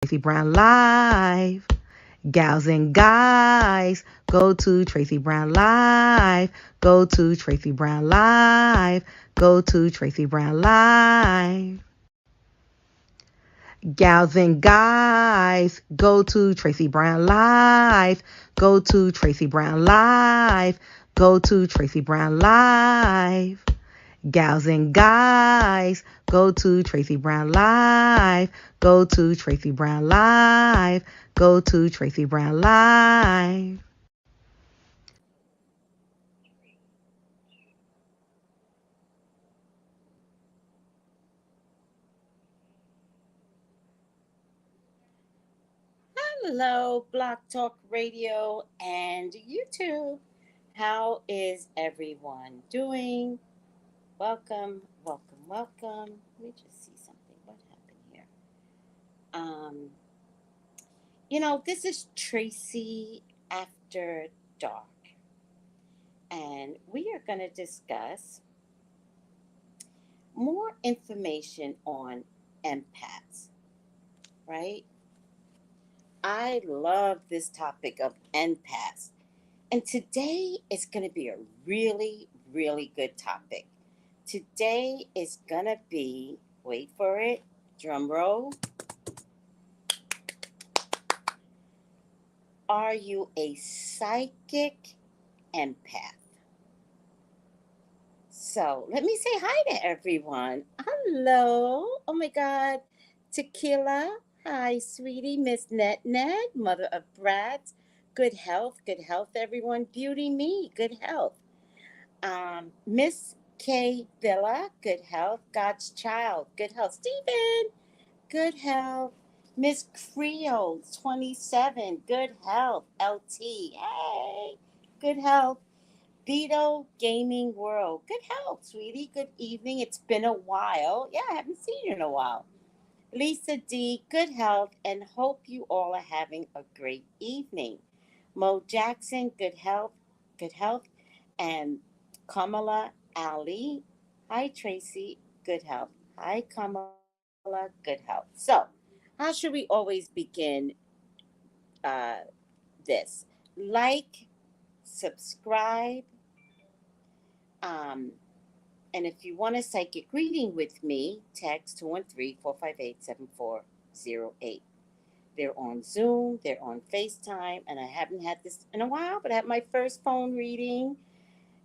Tracey Brown Live. Gals and guys, go to Tracey Brown Live. Go to Tracey Brown Live. Go to Tracey Brown Live. Gals and guys, go to Tracey Brown Live. Go to Tracey Brown Live. Go to Tracey Brown Live. Gals and guys, go to Tracey Brown Live. Go to Tracey Brown Live. Go to Tracey Brown Live. Hello, Block Talk Radio and YouTube. How is everyone doing? Welcome, welcome, welcome. Let me just see something. What happened here? Um, this is Tracy After Dark, and we are going to discuss more information on empaths, right? I love this topic of empaths. And today is going to be a really, really good topic. Today is going to be, wait for it, drum roll. Are you a psychic empath? So let me say hi to everyone. Hello. Oh my God. Tequila. Hi, sweetie. Miss Net Net, mother of brats. Good health, everyone. Beauty me, good health. Miss K Villa, good health. God's child, good health. Stephen, good health. Miss Creole, 27, good health. LT, hey, good health. Vito Gaming World, good health, sweetie. Good evening. It's been a while. Yeah, I haven't seen you in a while. Lisa D, good health, and hope you all are having a great evening. Mo Jackson, good health, good health. And Kamala Ali, hi Tracy, good health. Hi Kamala, good health. So, how should we always begin uh, this? Like, subscribe, um, and if you want a psychic reading with me, text 213-458-7408. They're on Zoom, they're on FaceTime, and I haven't had this in a while, but I had my first phone reading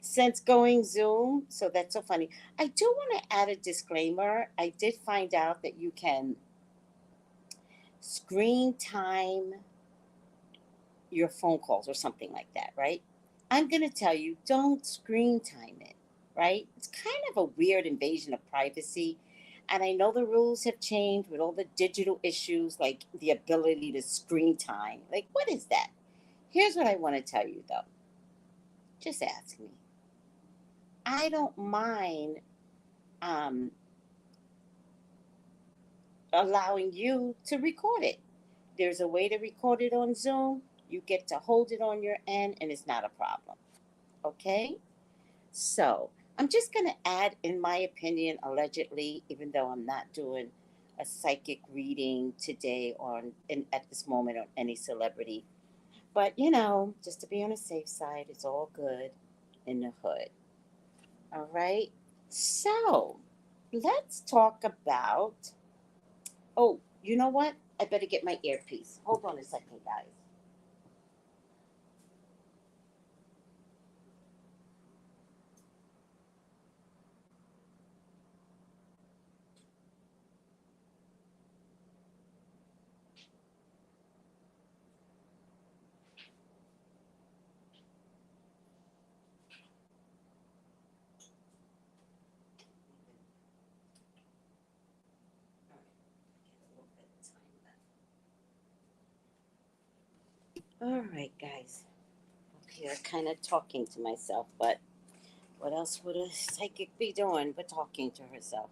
since going Zoom. So that's so funny. I do want to add a disclaimer. I did find out that you can screen time your phone calls or something like that, right? I'm going to tell you, don't screen time it, right? It's kind of a weird invasion of privacy. And I know the rules have changed with all the digital issues, like the ability to screen time. Like, what is that? Here's what I want to tell you, though. Just ask me. I don't mind um, allowing you to record it. There's a way to record it on Zoom. You get to hold it on your end, and it's not a problem. Okay? So I'm just going to add, in my opinion, allegedly, even though I'm not doing a psychic reading today at this moment on any celebrity. But, just to be on the safe side, it's all good in the hood. All right? So let's talk about. Oh, you know what? I better get my earpiece. Hold on a second, guys. All right, guys. Up here, kind of talking to myself, but what else would a psychic be doing but talking to herself?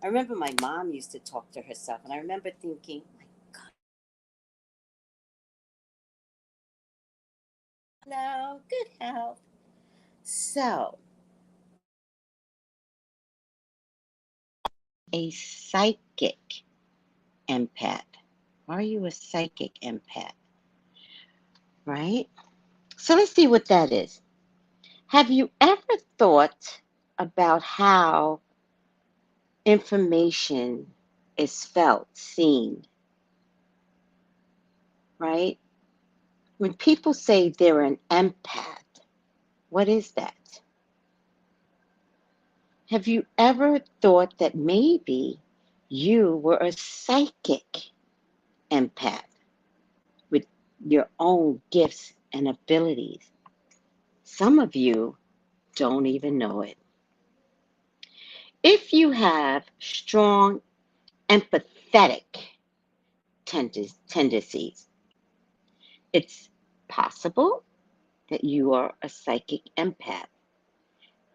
I remember my mom used to talk to herself, and I remember thinking, my God, no, good health. So, a psychic empath. Are you a psychic empath? Right? So let's see what that is. Have you ever thought about how information is felt, seen, right? When people say they're an empath, what is that? Have you ever thought that maybe you were a psychic empath with your own gifts and abilities? Some of you don't even know it. If you have strong empathetic tendencies, it's possible that you are a psychic empath.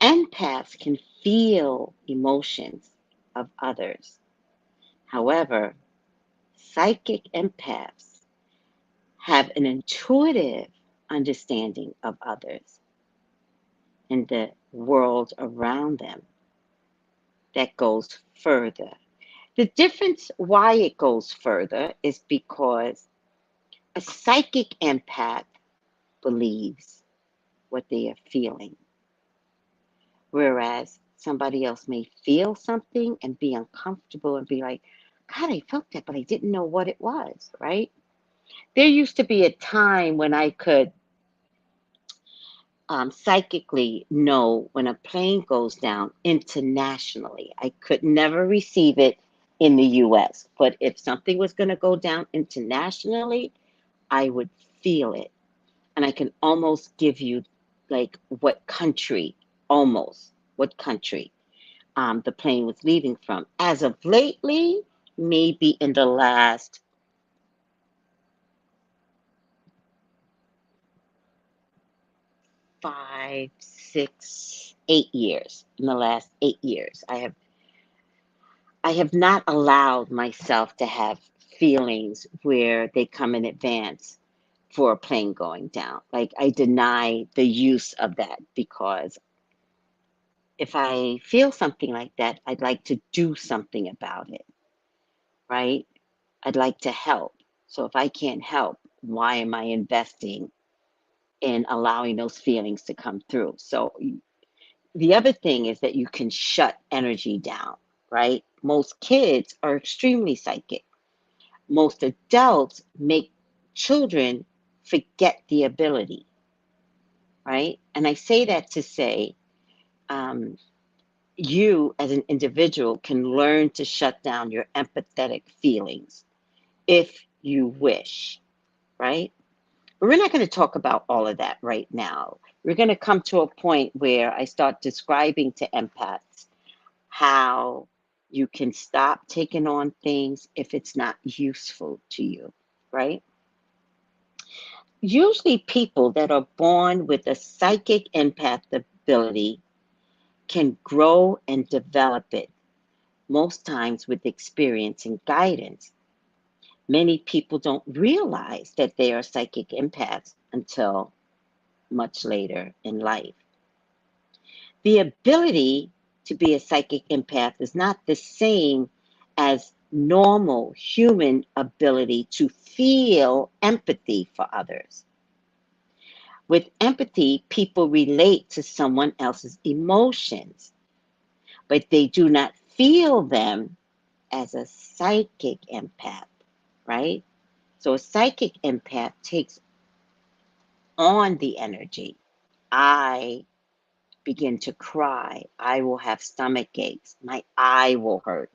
Empaths can feel emotions of others. However, psychic empaths have an intuitive understanding of others and the world around them that goes further. The difference why it goes further is because a psychic empath believes what they are feeling, whereas somebody else may feel something and be uncomfortable and be like, God, I felt that, but I didn't know what it was, right? There used to be a time when I could psychically know when a plane goes down internationally. I could never receive it in the US, but if something was going to go down internationally, I would feel it. And I can almost give you like what country, almost what country the plane was leaving from. As of lately, maybe in the last 5, 6, 8 years. In the last 8 years, I have not allowed myself to have feelings where they come in advance for a plane going down. Like I deny the use of that because if I feel something like that, I'd like to do something about it, right? I'd like to help. So if I can't help, why am I investing in allowing those feelings to come through? So the other thing is that you can shut energy down, right? Most kids are extremely psychic. Most adults make children forget the ability, right? And I say that to say, um, you as an individual can learn to shut down your empathetic feelings if you wish, right? But we're not going to talk about all of that right now. We're going to come to a point where I start describing to empaths how you can stop taking on things if it's not useful to you, right? Usually, people that are born with a psychic empath ability can grow and develop it, most times with experience and guidance. Many people don't realize that they are psychic empaths until much later in life. The ability to be a psychic empath is not the same as normal human ability to feel empathy for others. With empathy, people relate to someone else's emotions, but they do not feel them as a psychic empath, right? So a psychic empath takes on the energy. I begin to cry. I will have stomach aches. My eye will hurt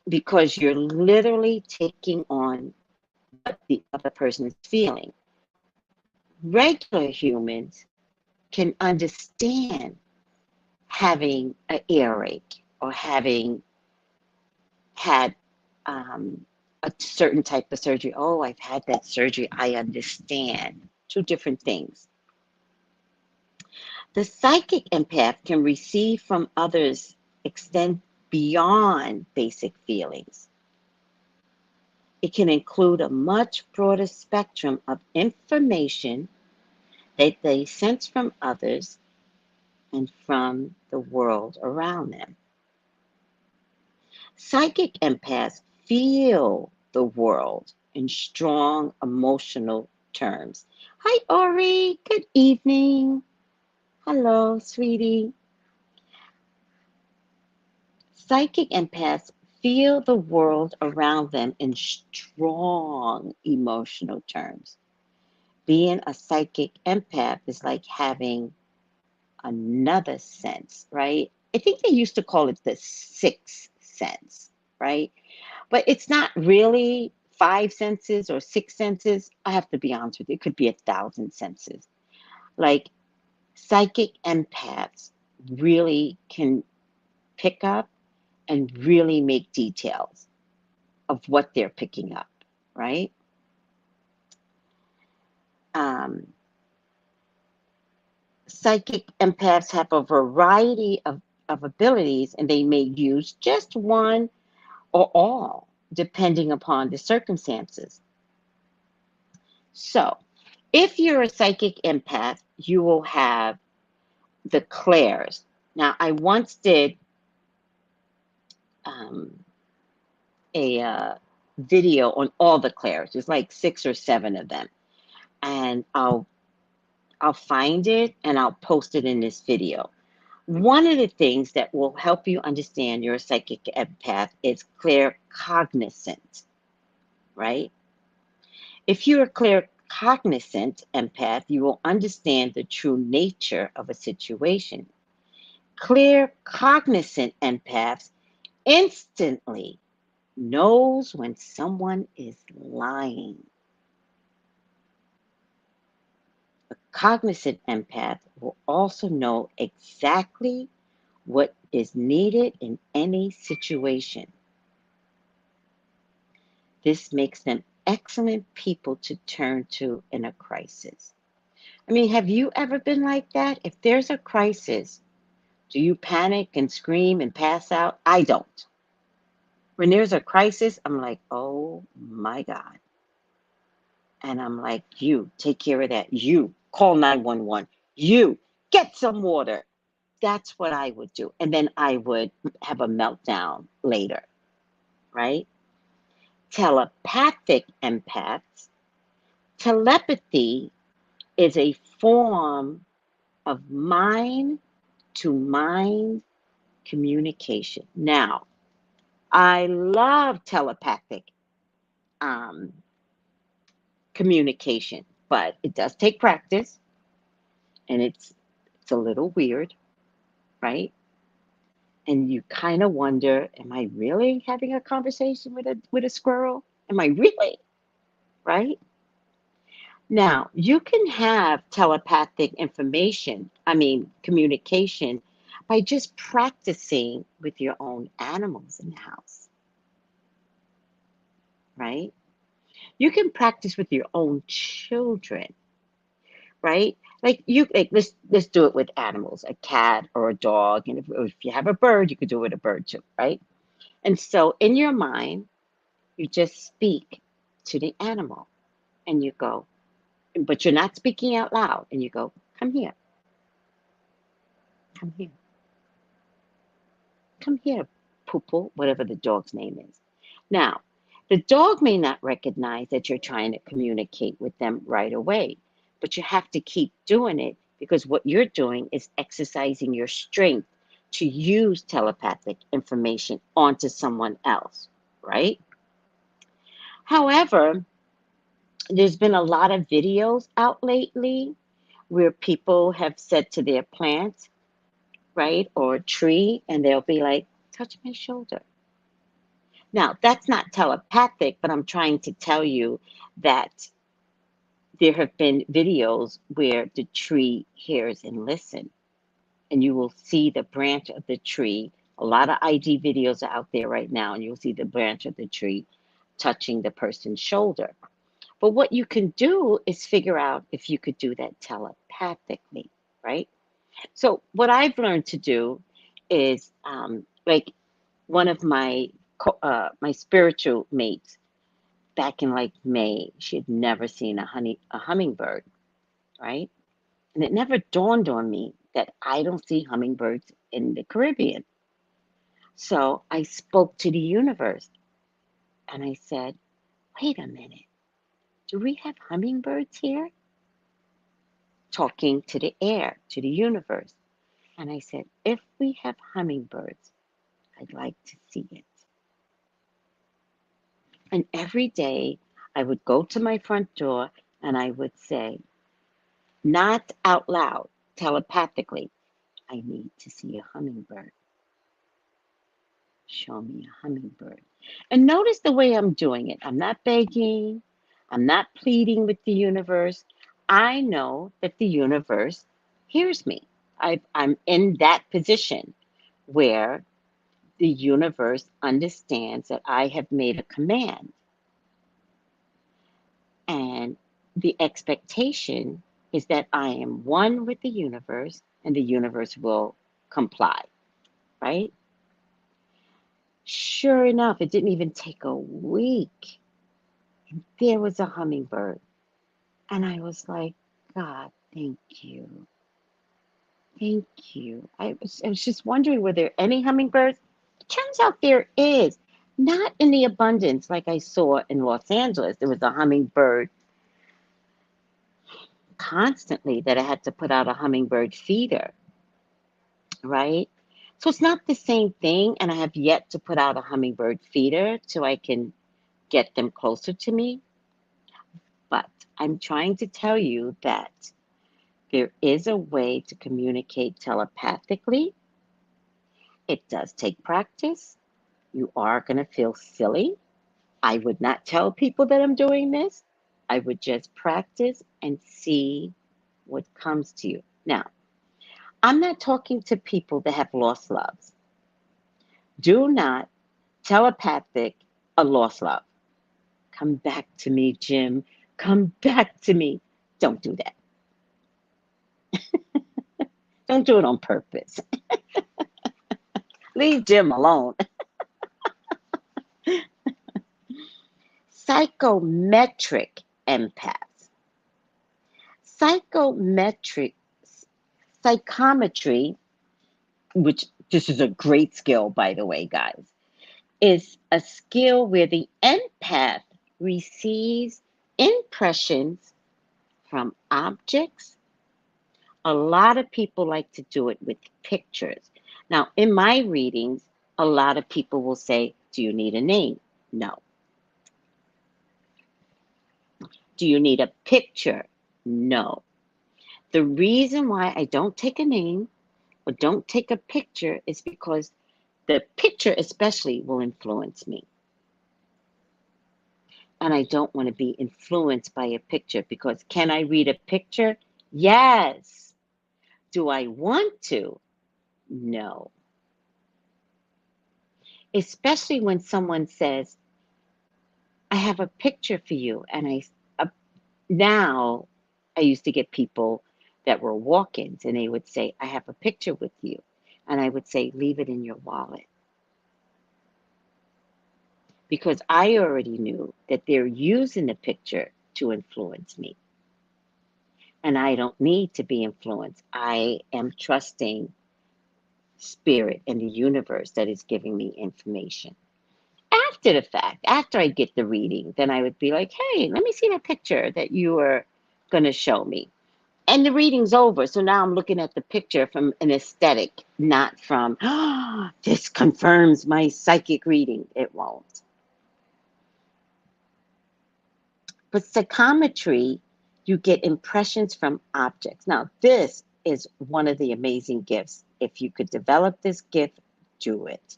because you're literally taking on what the other person is feeling. Regular humans can understand having an earache or having had a certain type of surgery. Oh, I've had that surgery. I understand. Two different things. The psychic empath can receive from others, extend beyond basic feelings. It can include a much broader spectrum of information that they sense from others and from the world around them. Psychic empaths feel the world in strong emotional terms. Hi, Ori. Good evening. Hello, sweetie. Psychic empaths feel the world around them in strong emotional terms. Being a psychic empath is like having another sense, right? I think they used to call it the sixth sense, right? But it's not really five senses or six senses. I have to be honest with you, it could be 1,000 senses. Like psychic empaths really can pick up and really make details of what they're picking up, right? Um, Psychic empaths have a variety of abilities and they may use just one or all, depending upon the circumstances. So, if you're a psychic empath, you will have the clairs. Now, I once did um, a video on all the clairs. There's like 6 or 7 of them, and I'll find it and I'll post it in this video. One of the things that will help you understand you're a psychic empath is claircognizant, right? If you're a claircognizant empath, you will understand the true nature of a situation. Claircognizant empaths instantly knows when someone is lying. A cognizant empath will also know exactly what is needed in any situation. This makes them excellent people to turn to in a crisis. I mean, have you ever been like that? If there's a crisis, do you panic and scream and pass out? I don't. When there's a crisis, I'm like, oh my God. And I'm like, you take care of that. You call 911. You get some water. That's what I would do. And then I would have a meltdown later, right? Telepathic empaths. Telepathy is a form of mind to mind communication. Now, I love telepathic um, communication, but it does take practice and it's a little weird, right? And you kind of wonder, am I really having a conversation with a squirrel? Am I really? Right? Now, you can have telepathic communication by just practicing with your own animals in the house, right? You can practice with your own children, right? Let's do it with animals, a cat or a dog, and if you have a bird, you could do it with a bird too, right? And so in your mind, you just speak to the animal and you go, but you're not speaking out loud, and you go, come here, come here, come here, Poople, whatever the dog's name is. Now, the dog may not recognize that you're trying to communicate with them right away, but you have to keep doing it because what you're doing is exercising your strength to use telepathic information onto someone else, right? However, there's been a lot of videos out lately where people have said to their plants, right, or a tree, and they'll be like, touch my shoulder. Now, that's not telepathic, but I'm trying to tell you that there have been videos where the tree hears and listens, and you will see the branch of the tree. A lot of IG videos are out there right now, and you'll see the branch of the tree touching the person's shoulder. But what you can do is figure out if you could do that telepathically, right? So what I've learned to do is like one of my spiritual mates back in like May, she had never seen a hummingbird, right? And it never dawned on me that I don't see hummingbirds in the Caribbean. So I spoke to the universe and I said, wait a minute, do we have hummingbirds here? Talking to the air, to the universe. And I said, if we have hummingbirds, I'd like to see it. And every day I would go to my front door and I would say, not out loud, telepathically, I need to see a hummingbird. Show me a hummingbird. And notice the way I'm doing it. I'm not begging. I'm not pleading with the universe. I know that the universe hears me. I'm in that position where the universe understands that I have made a command. And the expectation is that I am one with the universe and the universe will comply, right? Sure enough, it didn't even take a week. There was a hummingbird. And I was like, God, thank you. Thank you. I was just wondering, were there any hummingbirds? It turns out there is. Not in the abundance like I saw in Los Angeles. There was a hummingbird constantly that I had to put out a hummingbird feeder, right? So it's not the same thing. And I have yet to put out a hummingbird feeder so I can get them closer to me. But I'm trying to tell you that there is a way to communicate telepathically. It does take practice. You are going to feel silly. I would not tell people that I'm doing this. I would just practice and see what comes to you. Now, I'm not talking to people that have lost loves. Do not telepathic a lost love. Come back to me, Jim. Come back to me. Don't do that. Don't do it on purpose. Leave Jim alone. Psychometric empaths. Psychometric psychometry, which this is a great skill, by the way, guys, is a skill where the empath receives impressions from objects. A lot of people like to do it with pictures. Now, in my readings, a lot of people will say, do you need a name? No. Do you need a picture? No. The reason why I don't take a name or don't take a picture is because the picture especially will influence me. And I don't want to be influenced by a picture because can I read a picture? Yes. Do I want to? No. Especially when someone says, I have a picture for you. And uh, now I used to get people that were walk ins and they would say, I have a picture with you. And I would say, leave it in your wallet. Because I already knew that they're using the picture to influence me. And I don't need to be influenced. I am trusting spirit and the universe that is giving me information. After the fact, after I get the reading, then I would be like, hey, let me see that picture that you were going to show me. And the reading's over. So now I'm looking at the picture from an aesthetic, not from, oh, this confirms my psychic reading. It won't. But psychometry, you get impressions from objects. Now, this is one of the amazing gifts. If you could develop this gift, do it.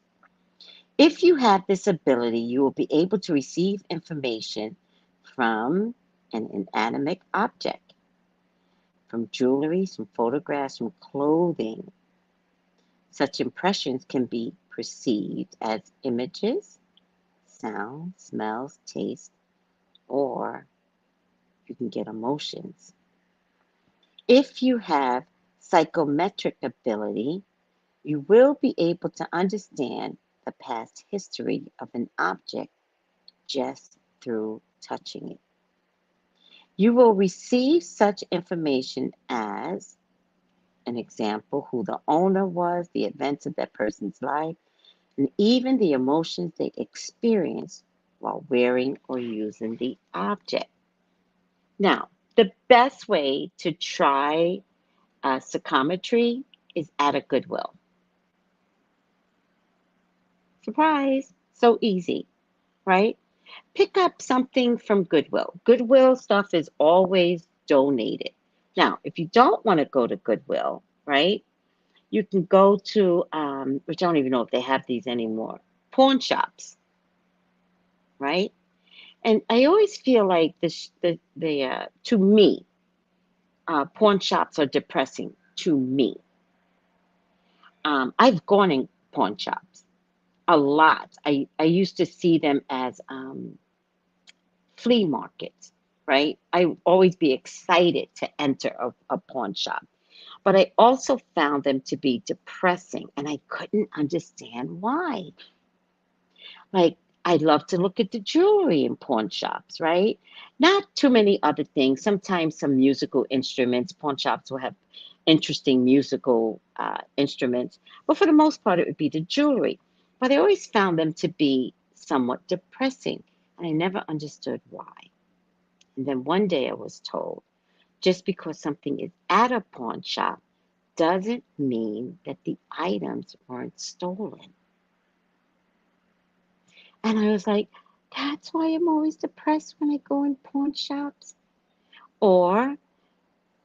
If you have this ability, you will be able to receive information from an inanimate object, from jewelry, from photographs, from clothing. Such impressions can be perceived as images, sounds, smells, taste, or you can get emotions. If you have psychometric ability, you will be able to understand the past history of an object just through touching it. You will receive such information as an example, who the owner was, the events of that person's life, and even the emotions they experienced while wearing or using the object. Now, the best way to try psychometry is at a Goodwill. Surprise! So easy, right? Pick up something from Goodwill. Goodwill stuff is always donated. Now, if you don't want to go to Goodwill, right, you can go to, which I don't even know if they have these anymore, pawn shops, right? And I always feel like to me, pawn shops are depressing to me. I've gone in pawn shops a lot. I used to see them as flea markets, right? I always be excited to enter a pawn shop. But I also found them to be depressing, and I couldn't understand why. Like, I love to look at the jewelry in pawn shops, right? Not too many other things. Sometimes some musical instruments, pawn shops will have interesting musical instruments, but for the most part, it would be the jewelry. But I always found them to be somewhat depressing, and I never understood why. And then one day I was told just because something is at a pawn shop doesn't mean that the items weren't stolen. And I was like, that's why I'm always depressed when I go in pawn shops. Or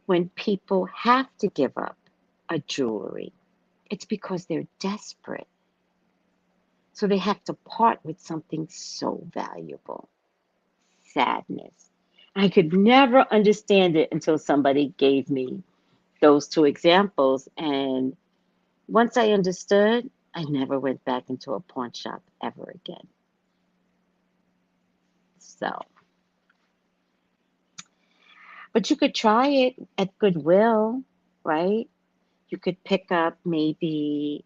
when people have to give up a jewelry, it's because they're desperate. So they have to part with something so valuable. Sadness. I could never understand it until somebody gave me those two examples. And once I understood, I never went back into a pawn shop ever again. So, but you could try it at Goodwill, right? You could pick up maybe,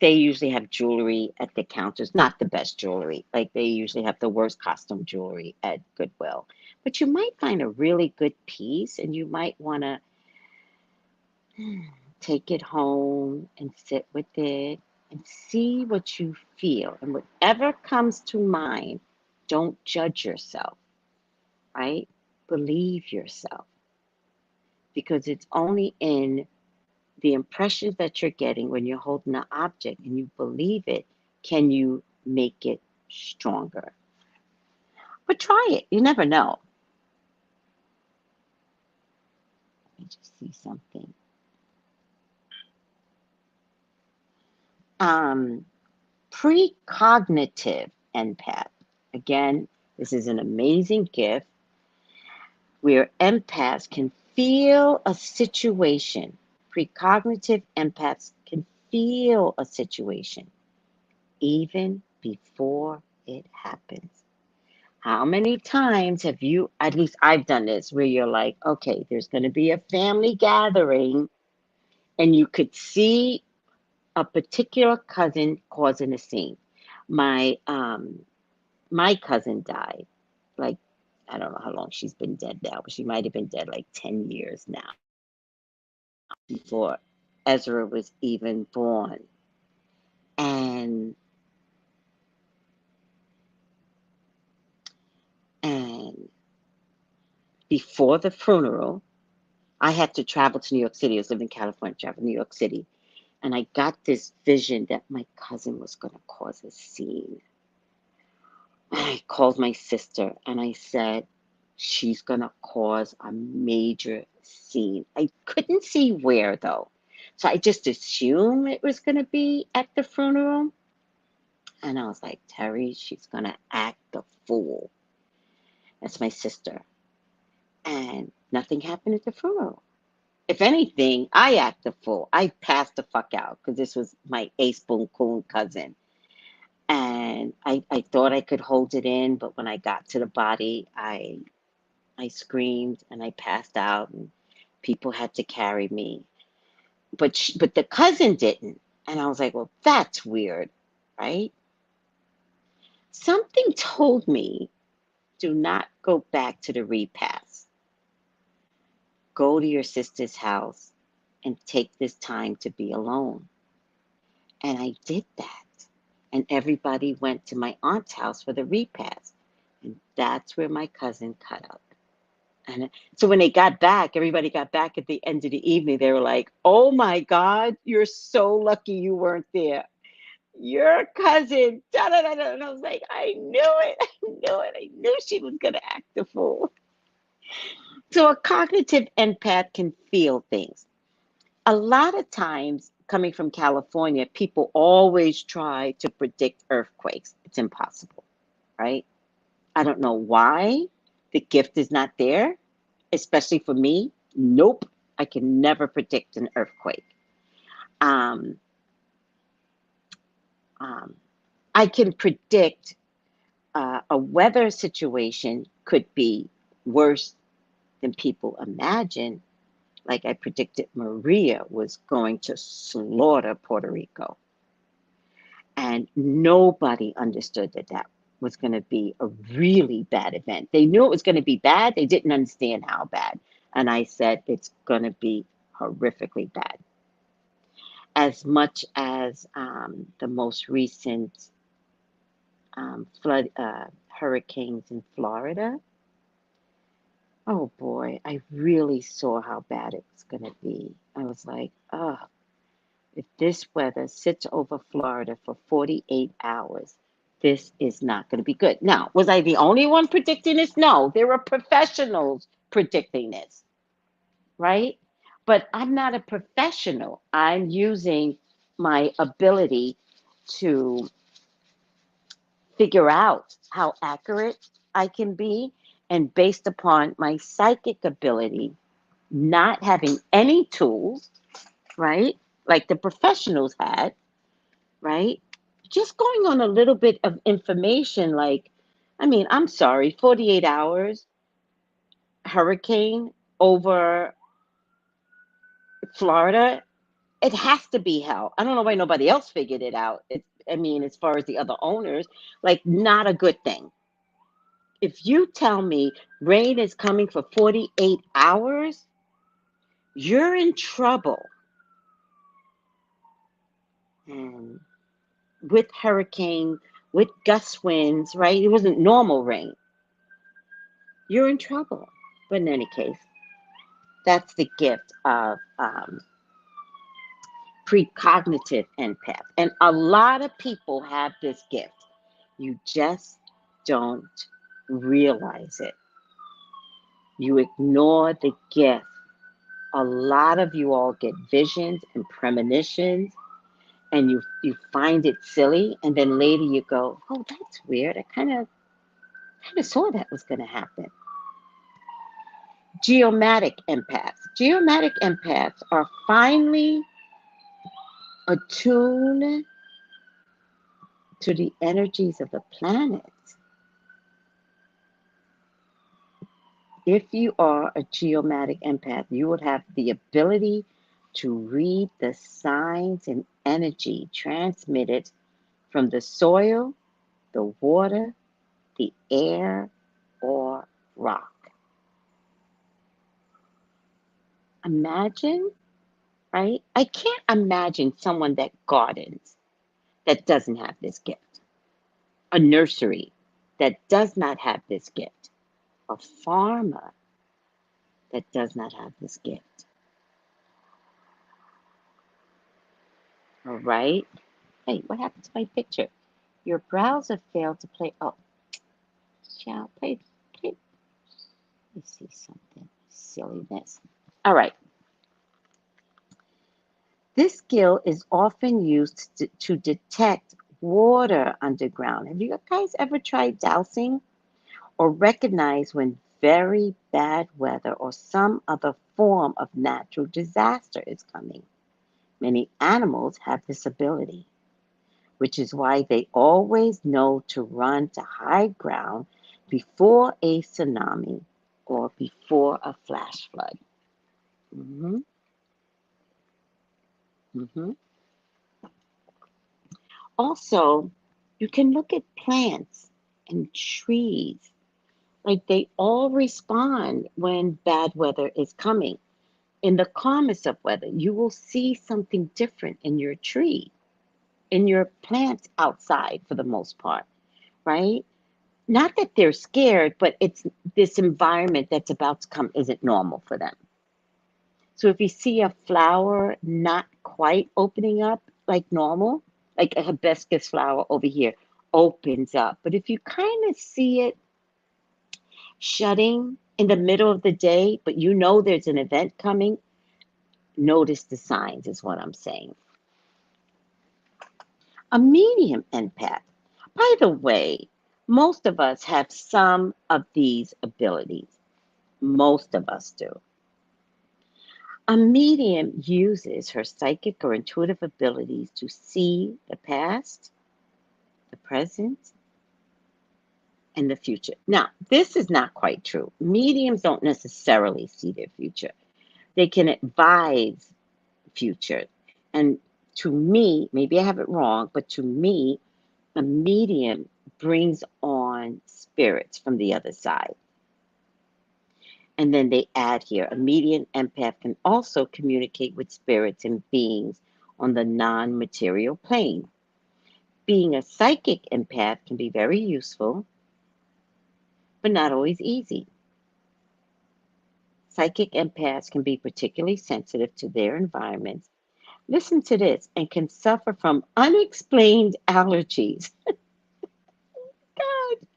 they usually have jewelry at the counters, not the best jewelry. Like they usually have the worst costume jewelry at Goodwill. But you might find a really good piece and you might want to take it home and sit with it and see what you feel. And whatever comes to mind, don't judge yourself, right? Believe yourself because it's only in the impressions that you're getting when you're holding an object and you believe it, can you make it stronger? But try it. You never know. Let me just see something. Um, Precognitive empath. Again, this is an amazing gift where empaths can feel a situation. Precognitive empaths can feel a situation even before it happens. How many times have you, at least I've done this, where you're like, okay, there's going to be a family gathering, and you could see a particular cousin causing a scene. My my cousin died, like I don't know how long she's been dead now, but she might have been dead like 10 years now before Ezra was even born. And and before the funeral, I had to travel to New York City. I was living in California, travel to New York City. And I got this vision that my cousin was going to cause a scene. And I called my sister and I said, she's going to cause a major scene. I couldn't see where though. So I just assumed it was going to be at the funeral. And I was like, Terry, she's going to act the fool. That's my sister. And nothing happened at the funeral. If anything, I act the fool. I passed the fuck out because this was my ace boon coon cousin. And I thought I could hold it in, but when I got to the body, I screamed and I passed out, and people had to carry me. But the cousin didn't, and I was like, well, that's weird, right? Something told me do not go back to the repast. Go to your sister's house and take this time to be alone. And I did that. and everybody went to my aunt's house for the repast. And that's where my cousin cut up. And so when they got back, everybody got back at the end of the evening. They were like, "Oh my God, you're so lucky you weren't there. Your cousin." Da, da, da, da. And I was like, I knew it. I knew it. I knew she was going to act the fool. So a cognitive empath can feel things. A lot of times, coming from California, people always try to predict earthquakes. It's impossible, right? I don't know why the gift is not there, especially for me. Nope, I can never predict an earthquake. Um, um, I can predict a weather situation could be worse than people imagine. Like I predicted Maria was going to slaughter Puerto Rico. And nobody understood that that was going to be a really bad event. They knew it was going to be bad. They didn't understand how bad. And I said, it's going to be horrifically bad. As much as the most recent hurricanes in Florida. Oh boy, I really saw how bad it was going to be. I was like, oh, if this weather sits over Florida for 48 hours, this is not going to be good. Now, was I the only one predicting this? No, there were professionals predicting this, right? But I'm not a professional. I'm using my ability to figure out how accurate I can be. And based upon my psychic ability, not having any tools, right? Like the professionals had, right? Just going on a little bit of information, like, I mean, I'm sorry, 48 hours, hurricane over Florida, it has to be hell. I don't know why nobody else figured it out. I mean, as far as the other owners, like, not a good thing. If you tell me rain is coming for 48 hours, you're in trouble. And with hurricane, with gust winds, right? It wasn't normal rain. You're in trouble. But in any case, that's the gift of precognitive empath. And a lot of people have this gift. You just don't realize it. You ignore the gift. A lot of you all get visions and premonitions, and you find it silly, and then later you go, "Oh, that's weird. I kind of saw that was going to happen." Geomatic empaths. Geomatic empaths are finely attuned to the energies of the planet. If you are a geomatic empath, you would have the ability to read the signs and energy transmitted from the soil, the water, the air, or rock. Imagine, right? I can't imagine someone that gardens that doesn't have this gift, a nursery that does not have this gift, a farmer that does not have this gift. All right? Hey, what happened to my picture? Your browser failed to play. Oh, child, play. Let me see something. Silliness. All right. This skill is often used to detect water underground. Have you guys ever tried dowsing or recognize when very bad weather or some other form of natural disaster is coming? Many animals have this ability, which is why they always know to run to high ground before a tsunami or before a flash flood. hmm hmm Also, you can look at plants and trees. Like they all respond when bad weather is coming. In the calmest of weather, you will see something different in your tree. and your plants outside for the most part, right? Not that they're scared, but it's this environment that's about to come isn't normal for them. So if you see a flower not quite opening up like normal, like a hibiscus flower over here opens up. But if you kind of see it shutting in the middle of the day, but you know there's an event coming, notice the signs, is what I'm saying. A medium empath. By the way, most of us have some of these abilities. Most of us do. A medium uses her psychic or intuitive abilities to see the past, the present, and the future. Now, this is not quite true. Mediums don't necessarily see their future. They can advise future. And to me, maybe I have it wrong, but to me, a medium brings on spirits from the other side. And then they add here, a medium empath can also communicate with spirits and beings on the non-material plane. Being a psychic empath can be very useful, but not always easy. Psychic empaths can be particularly sensitive to their environments. Listen to this, and can suffer from unexplained allergies. God,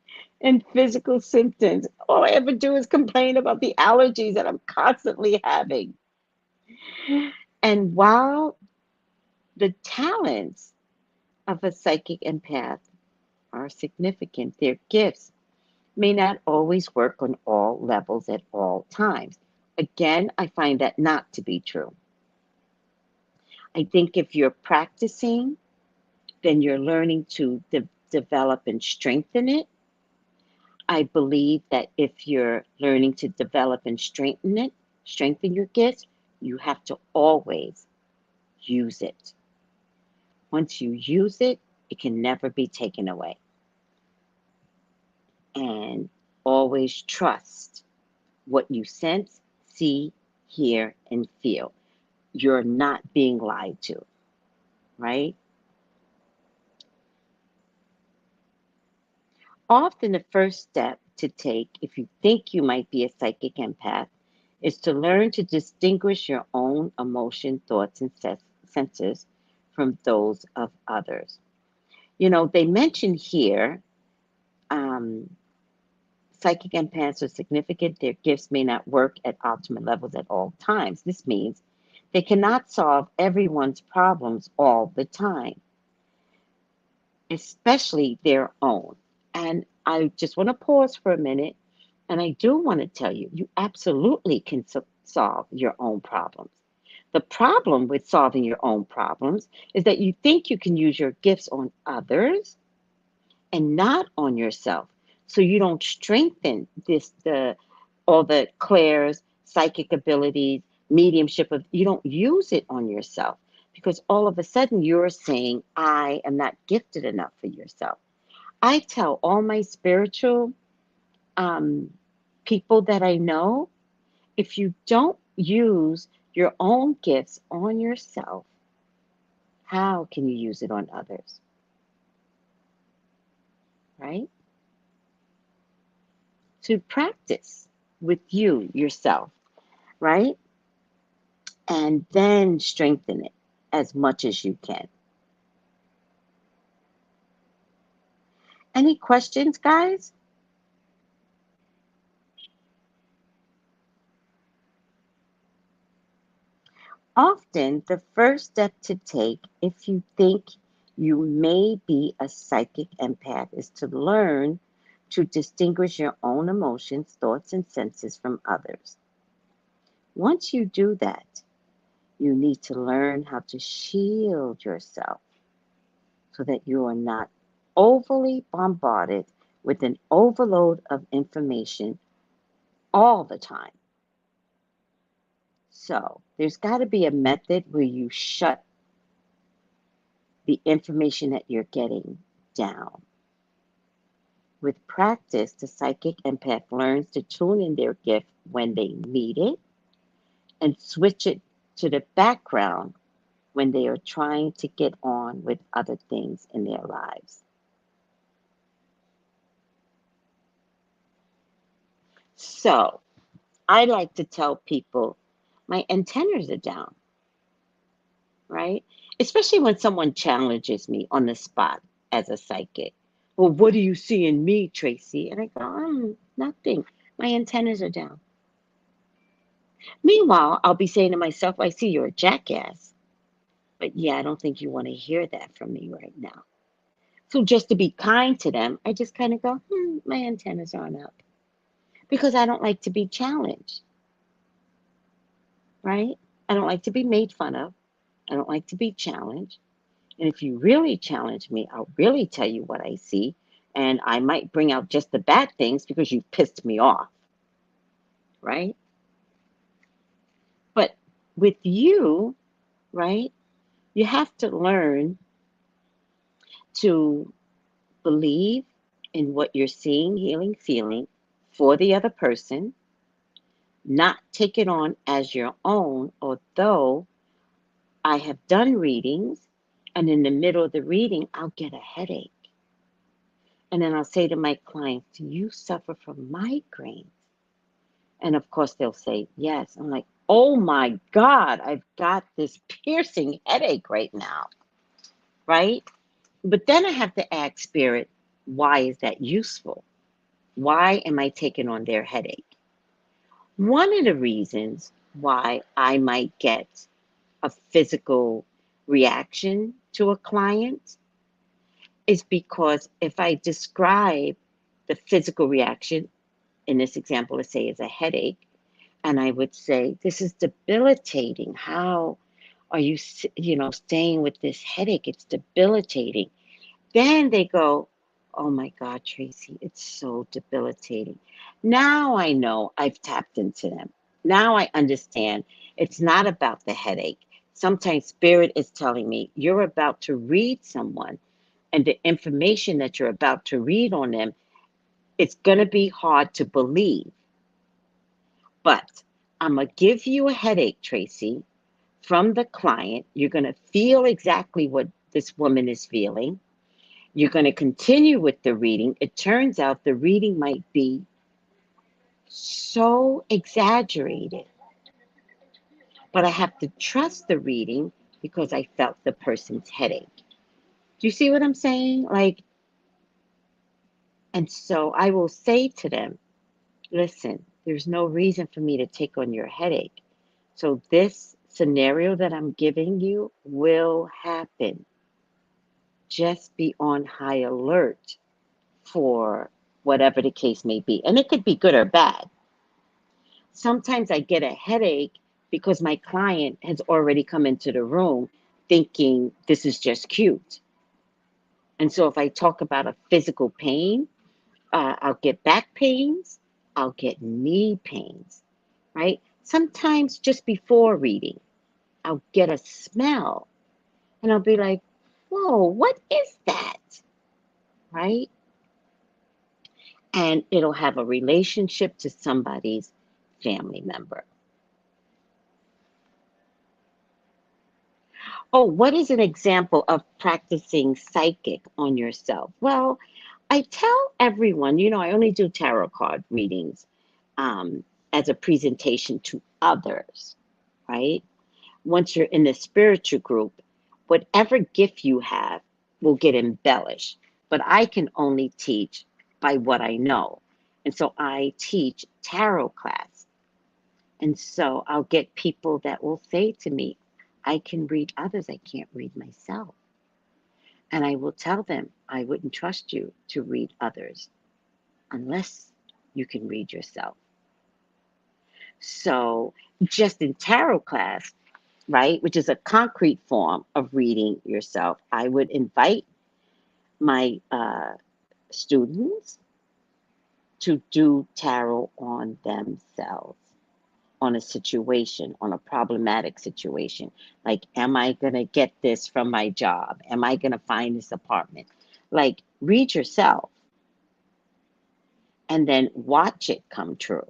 and physical symptoms. All I ever do is complain about the allergies that I'm constantly having. And while the talents of a psychic empath are significant, their gifts may not always work on all levels at all times. Again, I find that not to be true. I think if you're practicing, then you're learning to develop and strengthen it. I believe that if you're learning to develop and strengthen your gifts, you have to always use it. Once you use it, it can never be taken away. And always trust what you sense, see, hear, and feel. You're not being lied to, right? Often the first step to take if you think you might be a psychic empath is to learn to distinguish your own emotion, thoughts, and senses from those of others. You know, they mention here um, psychic empaths are significant. Their gifts may not work at optimal levels at all times. This means they cannot solve everyone's problems all the time, especially their own. And I just want to pause for a minute. And I do want to tell you, you absolutely can solve your own problems. The problem with solving your own problems is that you think you can use your gifts on others and not on yourself. So you don't strengthen all the clairs, psychic abilities, mediumship of you don't use it on yourself because all of a sudden you're saying, I am not gifted enough for yourself. I tell all my spiritual um, people that I know, if you don't use your own gifts on yourself, how can you use it on others? Right? To practice with you yourself, right? And then strengthen it as much as you can. Any questions, guys? Often, the first step to take if you think you may be a psychic empath is to learn to distinguish your own emotions, thoughts, and senses from others. Once you do that, you need to learn how to shield yourself so that you are not overly bombarded with an overload of information all the time. So, there's got to be a method where you shut the information that you're getting down. With practice, the psychic empath learns to tune in their gift when they need it and switch it to the background when they are trying to get on with other things in their lives. So I like to tell people my antennas are down, right? Especially when someone challenges me on the spot as a psychic. Well, what do you see in me, Tracey? And I go, nothing. My antennas are down. Meanwhile, I'll be saying to myself, I see you're a jackass. But yeah, I don't think you want to hear that from me right now. So just to be kind to them, I just kind of go, my antennas aren't up. Because I don't like to be challenged, right? I don't like to be made fun of. I don't like to be challenged. And if you really challenge me, I'll really tell you what I see. And I might bring out just the bad things because you pissed me off, right? But with you, right, you have to learn to believe in what you're seeing, healing, feeling for the other person, not take it on as your own, although I have done readings and in the middle of the reading, I'll get a headache. And then I'll say to my clients, do you suffer from migraines? And of course, they'll say yes. I'm like, oh my God, I've got this piercing headache right now, right? But then I have to ask Spirit, why is that useful? Why am I taking on their headache? One of the reasons why I might get a physical reaction to a client is because if I describe the physical reaction, in this example, let's say is a headache, and I would say, this is debilitating. How are you, staying with this headache? It's debilitating. Then they go, oh my God, Tracey, it's so debilitating. Now I know I've tapped into them. Now I understand it's not about the headache. Sometimes Spirit is telling me, you're about to read someone, and the information that you're about to read on them, it's going to be hard to believe. But I'm going to give you a headache, Tracey, from the client. You're going to feel exactly what this woman is feeling. You're going to continue with the reading. It turns out the reading might be so exaggerated, but I have to trust the reading because I felt the person's headache. Do you see what I'm saying? And so I will say to them, listen, there's no reason for me to take on your headache. So this scenario that I'm giving you will happen. Just be on high alert for whatever the case may be. And it could be good or bad. Sometimes I get a headache because my client has already come into the room thinking this is just cute. And so if I talk about a physical pain, I'll get back pains, I'll get knee pains, right? Sometimes just before reading, I'll get a smell and I'll be like, whoa, what is that? Right? And it'll have a relationship to somebody's family member. Oh, what is an example of practicing psychic on yourself? Well, I tell everyone, I only do tarot card readings as a presentation to others, right? Once you're in the spiritual group, whatever gift you have will get embellished. But I can only teach by what I know. And so I teach tarot class. And so I'll get people that will say to me, I can read others, I can't read myself. And I will tell them, I wouldn't trust you to read others unless you can read yourself. So just in tarot class, right, which is a concrete form of reading yourself, I would invite my students to do tarot on themselves, on a situation, on a problematic situation. Like, am I going to get this from my job? Am I going to find this apartment? Like, read yourself and then watch it come true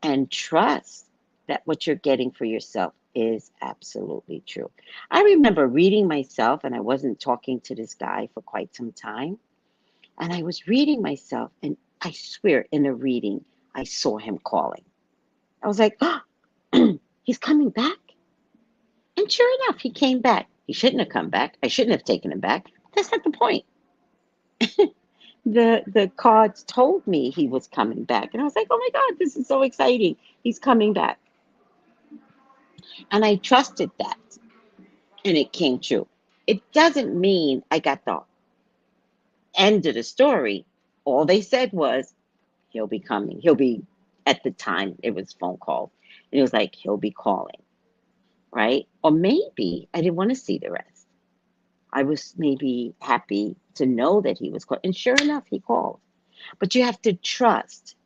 and trust that what you're getting for yourself is absolutely true. I remember reading myself, and I wasn't talking to this guy for quite some time. And I was reading myself, and I swear in the reading, I saw him calling. I was like, oh, he's coming back. And sure enough, he came back. He shouldn't have come back. I shouldn't have taken him back. That's not the point. The cards told me he was coming back. And I was like, oh my God, this is so exciting. He's coming back. And I trusted that. And it came true. It doesn't mean I got the end of the story. All they said was, he'll be coming. He'll be, at the time, it was phone calls. And it was like, he'll be calling, right? Or maybe I didn't want to see the rest. I was maybe happy to know that he was called. And sure enough, he called. But you have to trust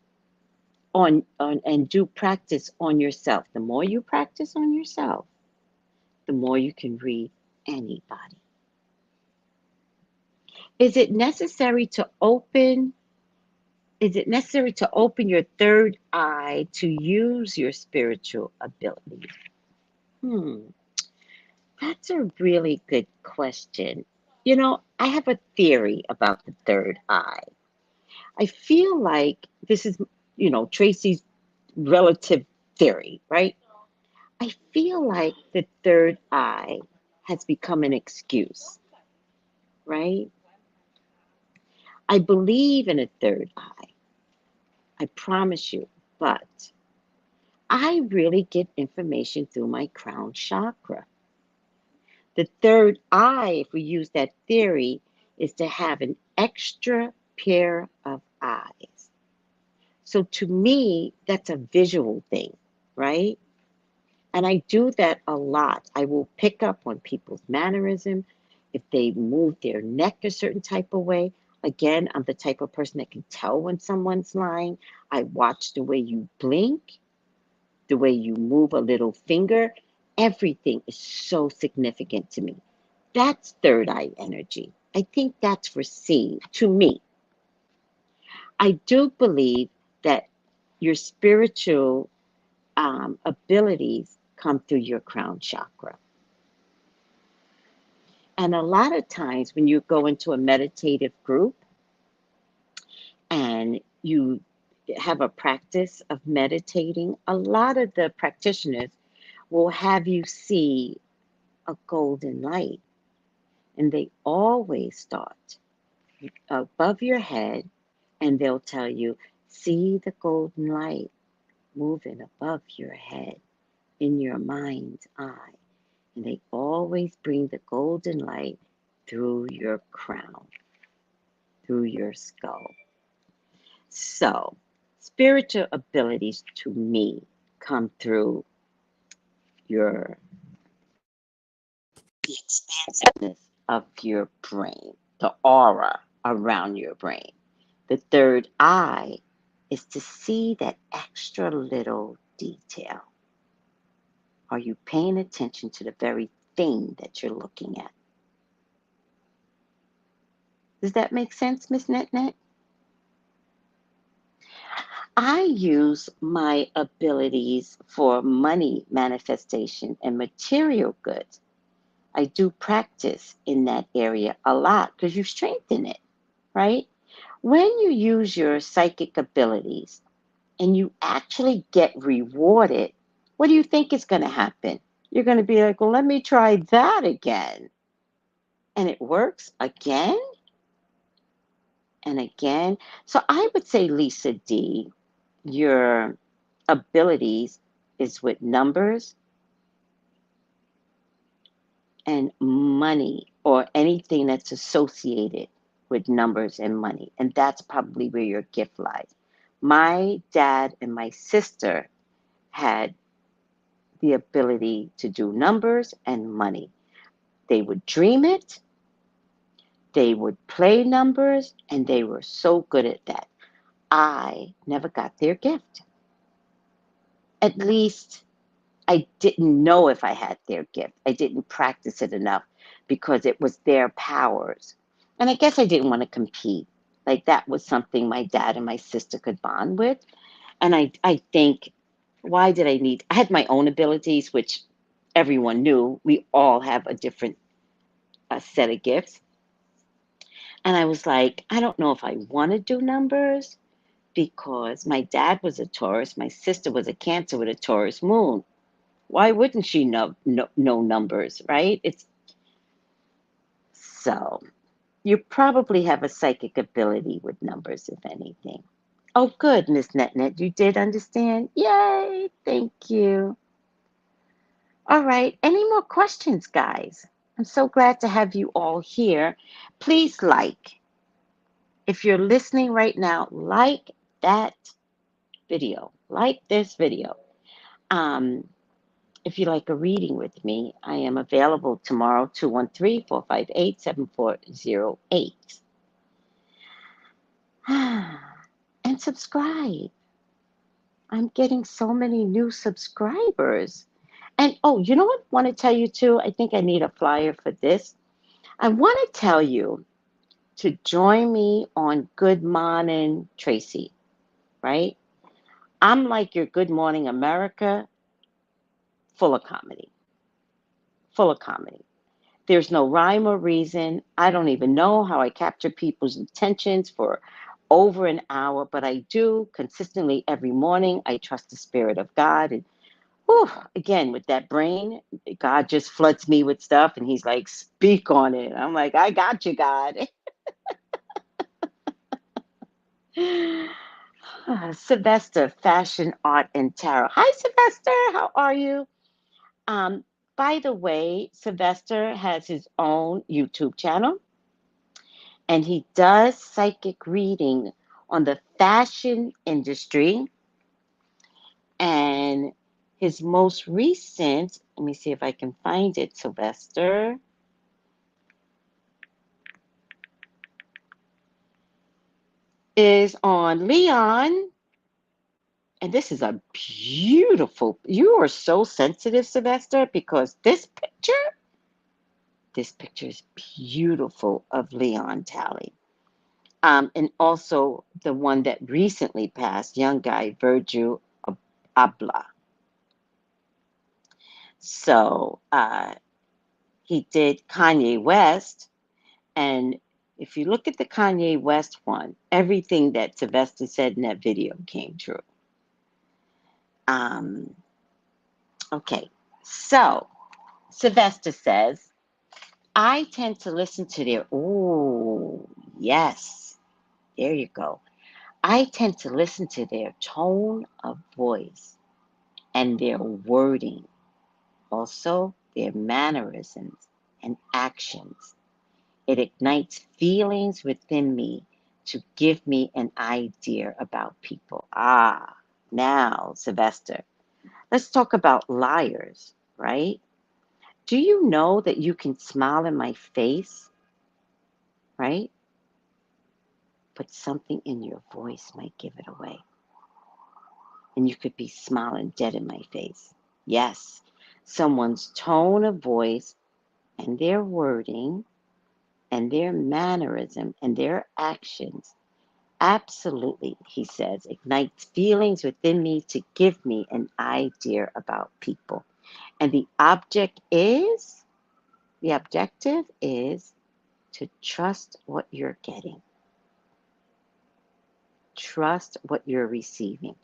on and do practice on yourself. The more you practice on yourself, the more you can read anybody. Is it necessary to open is it necessary to open your third eye to use your spiritual abilities? Hmm, that's a really good question. I have a theory about the third eye. I feel like this is, Tracy's relative theory, right? I feel like the third eye has become an excuse, right? I believe in a third eye, I promise you, but I really get information through my crown chakra. The third eye, if we use that theory, is to have an extra pair of eyes. So to me, that's a visual thing, right? And I do that a lot. I will pick up on people's mannerism, if they move their neck a certain type of way. Again, I'm the type of person that can tell when someone's lying. I watch the way you blink, the way you move a little finger. Everything is so significant to me. That's third eye energy. I think that's received to me. I do believe that your spiritual abilities come through your crown chakra. And a lot of times when you go into a meditative group and you have a practice of meditating, a lot of the practitioners will have you see a golden light. And they always start above your head and they'll tell you, see the golden light moving above your head in your mind's eye. And they always bring the golden light through your crown, through your skull. So, spiritual abilities to me come through your the expansiveness of your brain, the aura around your brain. The third eye is to see that extra little detail. Are you paying attention to the very thing that you're looking at? Does that make sense, Miss Net? I use my abilities for money manifestation and material goods. I do practice in that area a lot because you strengthen it, right? When you use your psychic abilities and you actually get rewarded, what do you think is going to happen? You're going to be like, well, let me try that again. And it works again and again. So I would say, Lisa D, your abilities is with numbers and money or anything that's associated with numbers and money. And that's probably where your gift lies. My dad and my sister had the ability to do numbers and money. They would dream it, they would play numbers, and they were so good at that. I never got their gift. At least I didn't know if I had their gift. I didn't practice it enough because it was their powers. And I guess I didn't want to compete. Like that was something my dad and my sister could bond with. And I think, why did I need? I had my own abilities, which everyone knew we all have a different set of gifts. And I was like, I don't know if I want to do numbers because my dad was a Taurus, my sister was a Cancer with a Taurus moon. Why wouldn't she know numbers, right? It's so you probably have a psychic ability with numbers, if anything. Oh, good, Miss Netnet, you did understand. Yay! Thank you. All right. Any more questions, guys? I'm so glad to have you all here. Please like. If you're listening right now, like that video. Like this video. Um, if you like a reading with me, I am available tomorrow, 213-458-7408. And subscribe. I'm getting so many new subscribers. And oh, you know what I want to tell you too? I think I need a flyer for this. I want to tell you to join me on Good Morning Tracy, right? I'm like your Good Morning America, full of comedy, full of comedy. There's no rhyme or reason. I don't even know how I capture people's attentions for over an hour, but I do consistently every morning. I trust the Spirit of God. And whew, again, with that brain, God just floods me with stuff and He's like, speak on it. I'm like, I got you, God. Sylvester, Fashion, Art, and Tarot. Hi, Sylvester. How are you? Um, by the way, Sylvester has his own YouTube channel and he does psychic reading on the fashion industry. And his most recent, let me see if I can find it, Sylvester, is on Leon. And this is a beautiful, you are so sensitive, Sylvester, because this picture is beautiful of Leon Talley. And also the one that recently passed, young guy, Virgil Abloh. So he did Kanye West. And if you look at the Kanye West one, everything that Sylvester said in that video came true. Um, okay, so Sylvester says, I tend to listen to their, oh, yes, there you go. I tend to listen to their tone of voice and their wording, also their mannerisms and actions. It ignites feelings within me to give me an idea about people. Ah, now, Sylvester, let's talk about liars, right? Do you know that you can smile in my face, right? But something in your voice might give it away. And you could be smiling dead in my face. Yes, someone's tone of voice and their wording and their mannerism and their actions absolutely, he says, ignites feelings within me to give me an idea about people. And the objective is to trust what you're getting. Trust what you're receiving.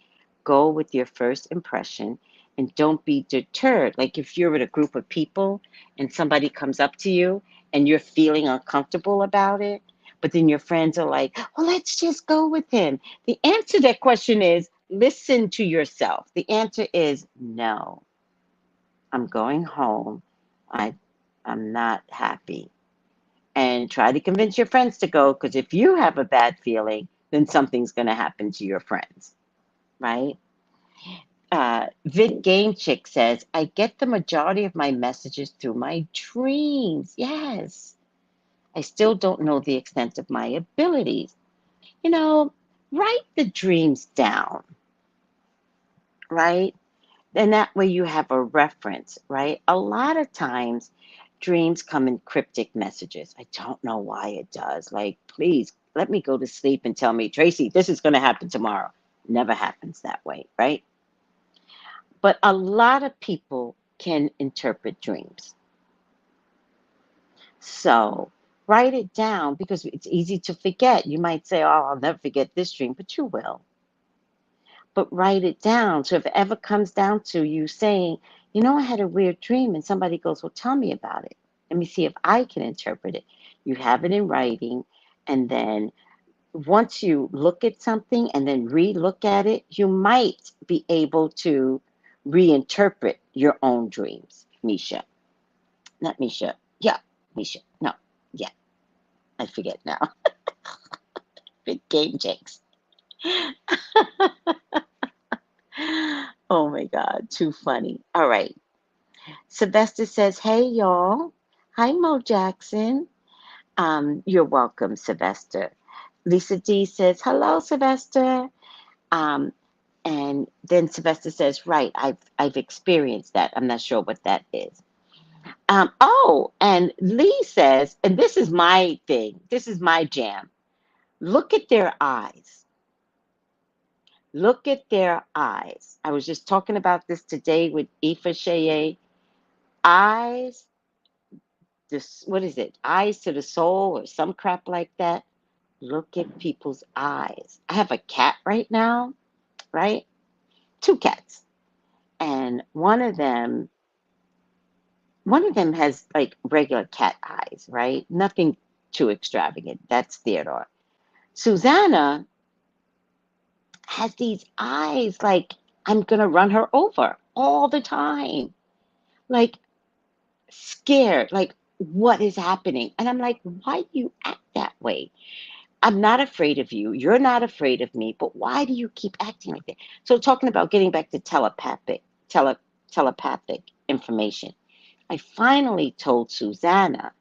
Go with your first impression and don't be deterred. Like if you're with a group of people and somebody comes up to you and you're feeling uncomfortable about it, but then your friends are like, well, let's just go with him. The answer to that question is listen to yourself. The answer is no. I'm going home. I, I'm not happy. And try to convince your friends to go because if you have a bad feeling, then something's going to happen to your friends, right? Vic Game Chick says, I get the majority of my messages through my dreams. Yes. I still don't know the extent of my abilities. You know, write the dreams down, right? And that way you have a reference, right? A lot of times dreams come in cryptic messages. I don't know why it does. Like, please let me go to sleep and tell me, Tracy, this is going to happen tomorrow. Never happens that way, right? But a lot of people can interpret dreams. So write it down because it's easy to forget. You might say, oh, I'll never forget this dream, but you will. But write it down. So if it ever comes down to you saying, you know, I had a weird dream, and somebody goes, well, tell me about it. Let me see if I can interpret it. You have it in writing. And then once you look at something and then re-look at it, you might be able to reinterpret your own dreams. Misha. Not Misha. Yeah, Misha. No. Yeah, I forget now. Big game jakes. Oh my God, too funny. All right. Sylvester says, hey, y'all. Hi, Mo Jackson. You're welcome, Sylvester. Lisa D says, hello, Sylvester. Um, and then Sylvester says, right, I've experienced that. I'm not sure what that is. Oh, and Lee says, and this is my thing, this is my jam. Look at their eyes. Look at their eyes. I was just talking about this today with Ifa Sheye. Eyes, this, what is it? Eyes to the soul or some crap like that. Look at people's eyes. I have a cat right now, right? Two cats. And one of them has like regular cat eyes, right? Nothing too extravagant. That's Theodore. Susanna has these eyes like I'm gonna run her over all the time. Like scared, like what is happening? And I'm like, why do you act that way? I'm not afraid of you. You're not afraid of me, but why do you keep acting like that? So talking about getting back to telepathic information. I finally told Susanna,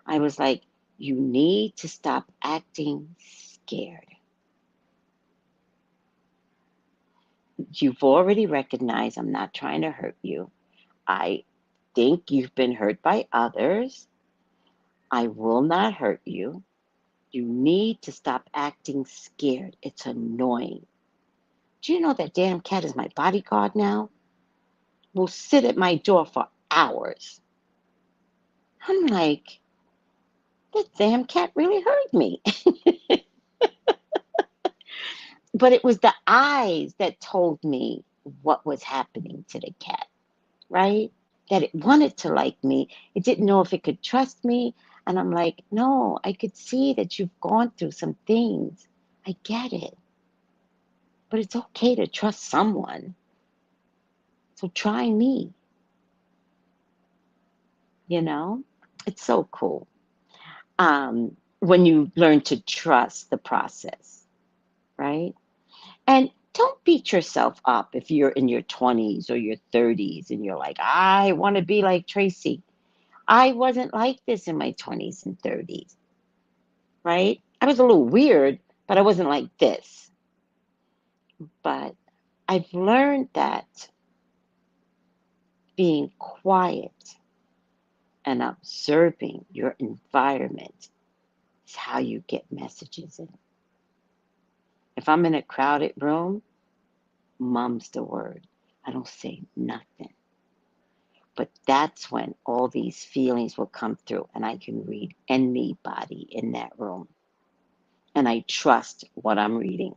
I was like, you need to stop acting scared. You've already recognized I'm not trying to hurt you. I think you've been hurt by others. I will not hurt you. You need to stop acting scared. It's annoying. Do you know that damn cat is my bodyguard now? Will sit at my door for hours. I'm like, that damn cat really hurt me. But it was the eyes that told me what was happening to the cat, right? That it wanted to like me. It didn't know if it could trust me. And I'm like, no, I could see that you've gone through some things. I get it. But it's okay to trust someone. So try me, you know? It's so cool. When you learn to trust the process, right? And don't beat yourself up if you're in your 20s or your 30s and you're like, I want to be like Tracey. I wasn't like this in my 20s and 30s, right? I was a little weird, but I wasn't like this. But I've learned that being quiet and observing your environment is how you get messages in. If I'm in a crowded room, mum's the word. I don't say nothing. But that's when all these feelings will come through, and I can read anybody in that room. And I trust what I'm reading,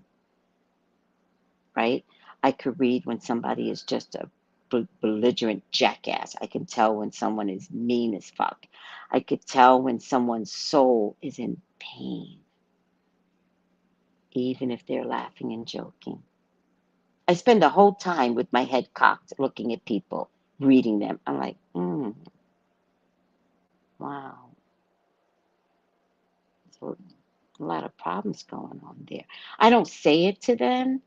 right? I could read when somebody is just a belligerent jackass. I can tell when someone is mean as fuck. I could tell when someone's soul is in pain, even if they're laughing and joking. I spend the whole time with my head cocked, looking at people, reading them. I'm like, wow, there's a lot of problems going on there. I don't say it to them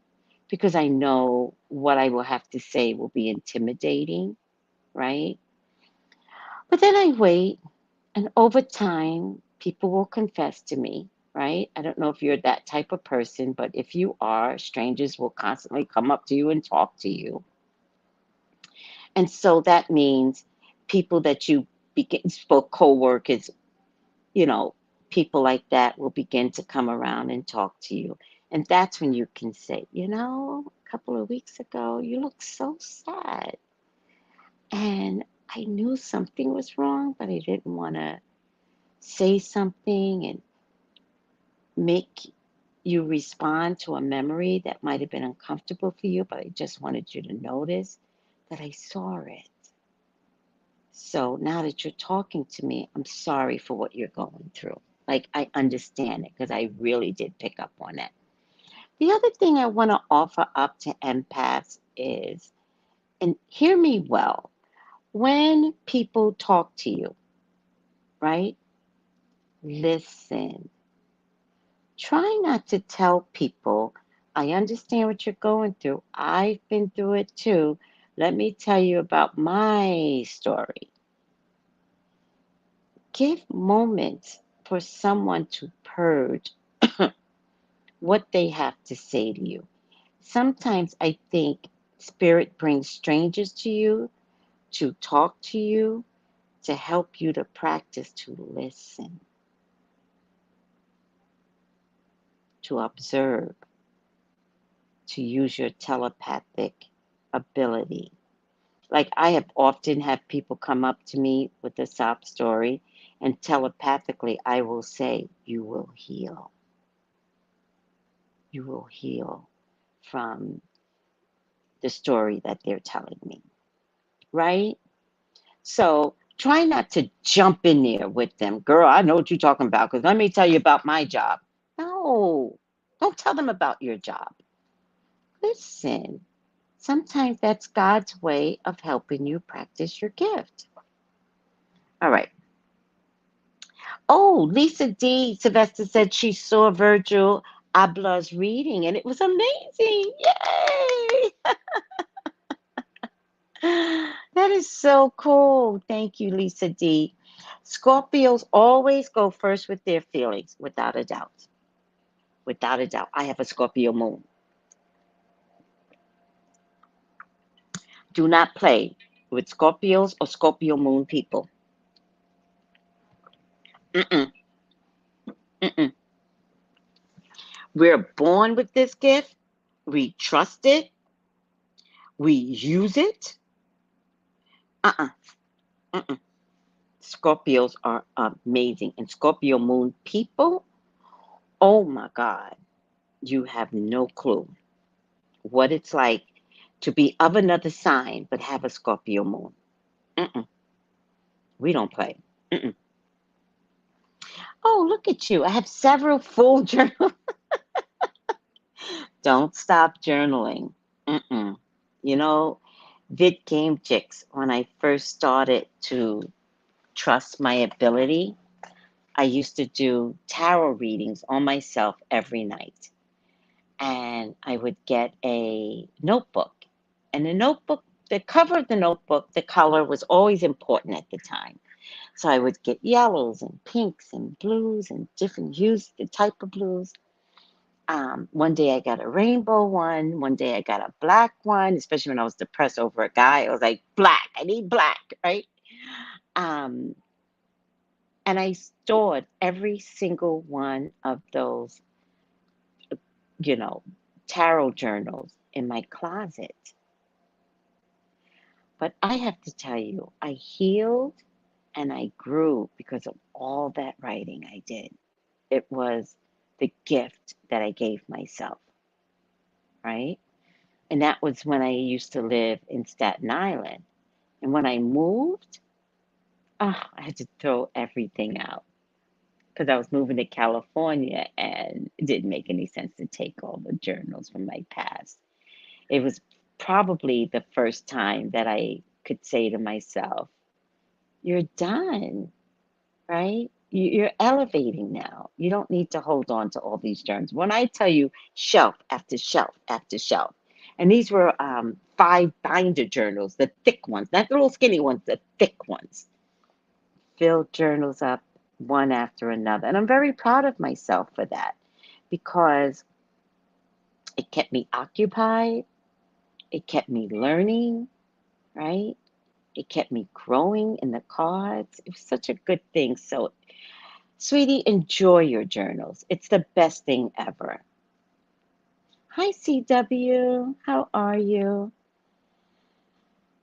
because I know what I will have to say will be intimidating, right? But then I wait, and over time, people will confess to me, right? I don't know if you're that type of person, but if you are, strangers will constantly come up to you and talk to you. And so that means people that you begin, spoke co-workers, you know, people like that will begin to come around and talk to you. And that's when you can say, you know, a couple of weeks ago, you look so sad. And I knew something was wrong, but I didn't want to say something and make you respond to a memory that might have been uncomfortable for you, but I just wanted you to notice that I saw it. So now that you're talking to me, I'm sorry for what you're going through. Like, I understand it because I really did pick up on it. The other thing I want to offer up to empaths is, and hear me well, when people talk to you, right? Listen. Try not to tell people, I understand what you're going through. I've been through it too. Let me tell you about my story. Give moments for someone to purge what they have to say to you. Sometimes I think spirit brings strangers to you to talk to you, to help you to practice to listen, to observe, to use your telepathic ability. Like, I have often had people come up to me with a sob story, and telepathically I will say, you will heal. You will heal from the story that they're telling me, right? So try not to jump in there with them. Girl, I know what you're talking about because let me tell you about my job. No, don't tell them about your job. Listen, sometimes that's God's way of helping you practice your gift. All right. Oh, Lisa D. Sylvester said she saw Virgil Abloh's reading and it was amazing. Yay! That is so cool. Thank you, Lisa D. Scorpios always go first with their feelings, without a doubt. Without a doubt. I have a Scorpio moon. Do not play with Scorpios or Scorpio moon people. Mm-mm, mm-mm. We're born with this gift. We trust it. We use it. Uh-uh. Mm-mm. Scorpios are amazing. And Scorpio moon people, oh my God, you have no clue what it's like to be of another sign but have a Scorpio moon. Mm-mm. We don't play. Mm-mm. Oh, look at you. I have several full journals. Don't stop journaling. Mm-mm. You know, Vid Game Chicks, when I first started to trust my ability, I used to do tarot readings on myself every night. And I would get a notebook. And the notebook, the cover of the notebook, the color was always important at the time. So I would get yellows and pinks and blues and different hues, the type of blues. One day I got a rainbow one. One day I got a black one, especially when I was depressed over a guy. I was like, black, I need black, right? Um, and I stored every single one of those, you know, tarot journals in my closet. But I have to tell you, I healed and I grew because of all that writing I did. It was the gift that I gave myself, right? And that was when I used to live in Staten Island. And when I moved, I had to throw everything out because I was moving to California and it didn't make any sense to take all the journals from my past. It was probably the first time that I could say to myself, you're done, right? You're elevating now. You don't need to hold on to all these germs. When I tell you shelf after shelf after shelf, and these were five binder journals, the thick ones, not the little skinny ones, the thick ones. Filled journals up one after another. And I'm very proud of myself for that because it kept me occupied, it kept me learning, right? It kept me growing in the cards. It was such a good thing. So sweetie, enjoy your journals. It's the best thing ever. Hi, CW. How are you?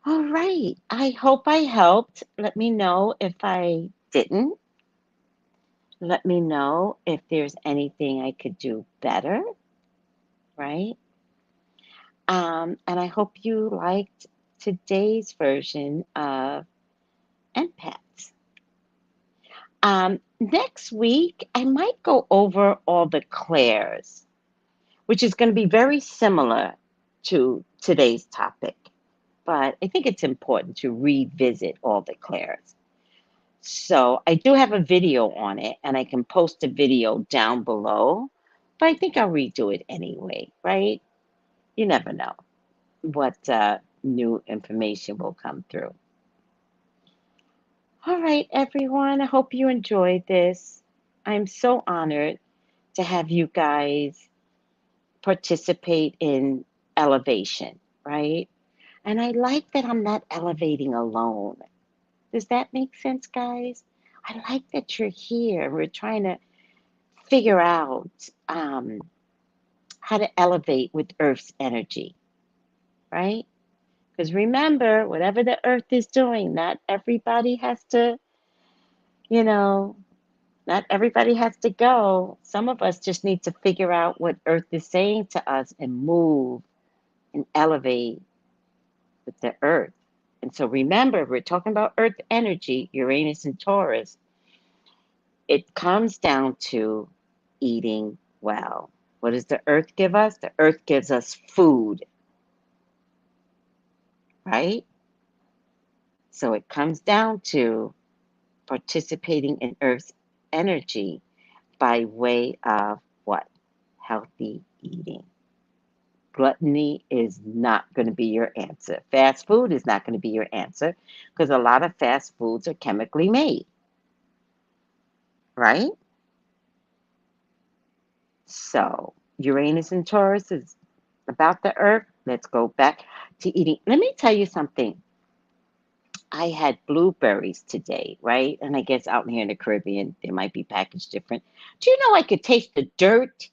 All right. I hope I helped. Let me know if I didn't. Let me know if there's anything I could do better, right? And I hope you liked today's version of Empaths. Next week, I might go over all the clairs, which is going to be very similar to today's topic. But I think it's important to revisit all the clairs. So I do have a video on it, and I can post a video down below, but I think I'll redo it anyway, right? You never know what new information will come through. All right, everyone, I hope you enjoyed this. I'm so honored to have you guys participate in elevation, right? And I like that I'm not elevating alone. Does that make sense, guys? I like that you're here. We're trying to figure out how to elevate with Earth's energy, right? Because remember, whatever the Earth is doing, not everybody has to, you know, not everybody has to go. Some of us just need to figure out what Earth is saying to us and move and elevate with the Earth. And so remember, we're talking about Earth energy, Uranus and Taurus. It comes down to eating well. What does the Earth give us? The Earth gives us food, right? So it comes down to participating in Earth's energy by way of what? Healthy eating. Gluttony is not going to be your answer. Fast food is not going to be your answer because a lot of fast foods are chemically made, right? So, Uranus and Taurus is about the earth. Let's go back to eating. Let me tell you something. I had blueberries today, right? And I guess out here in the Caribbean, they might be packaged different. Do you know I could taste the dirt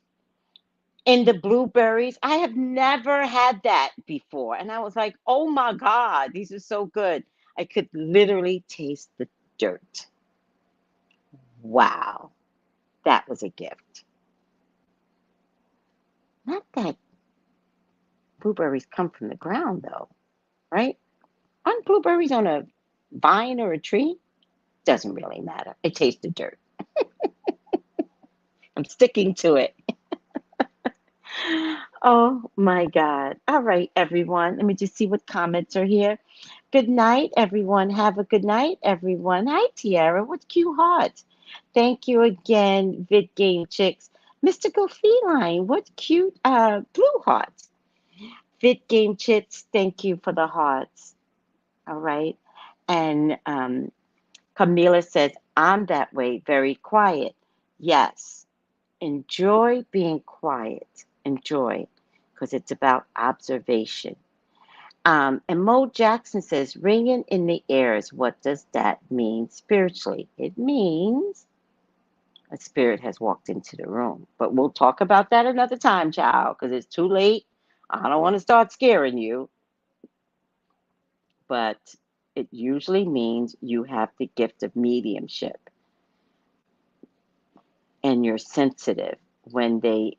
in the blueberries? I have never had that before. And I was like, oh my God, these are so good. I could literally taste the dirt. Wow, that was a gift. Not that blueberries come from the ground, though, right? Aren't blueberries on a vine or a tree? Doesn't really matter. I taste the dirt. I'm sticking to it. Oh my God. All right, everyone. Let me just see what comments are here. Good night, everyone. Have a good night, everyone. Hi, Tiara. What cute hearts. Thank you again, Vid Game Chicks. Mystical Feline. What cute blue hearts. Vid Game Chicks, thank you for the hearts. All right. And Camila says, I'm that way, very quiet. Yes. Enjoy being quiet. Enjoy, because it's about observation. And Mo Jackson says, ringing in the airs. What does that mean spiritually? It means a spirit has walked into the room. But we'll talk about that another time, child, because it's too late. I don't want to start scaring you, but it usually means you have the gift of mediumship and you're sensitive when they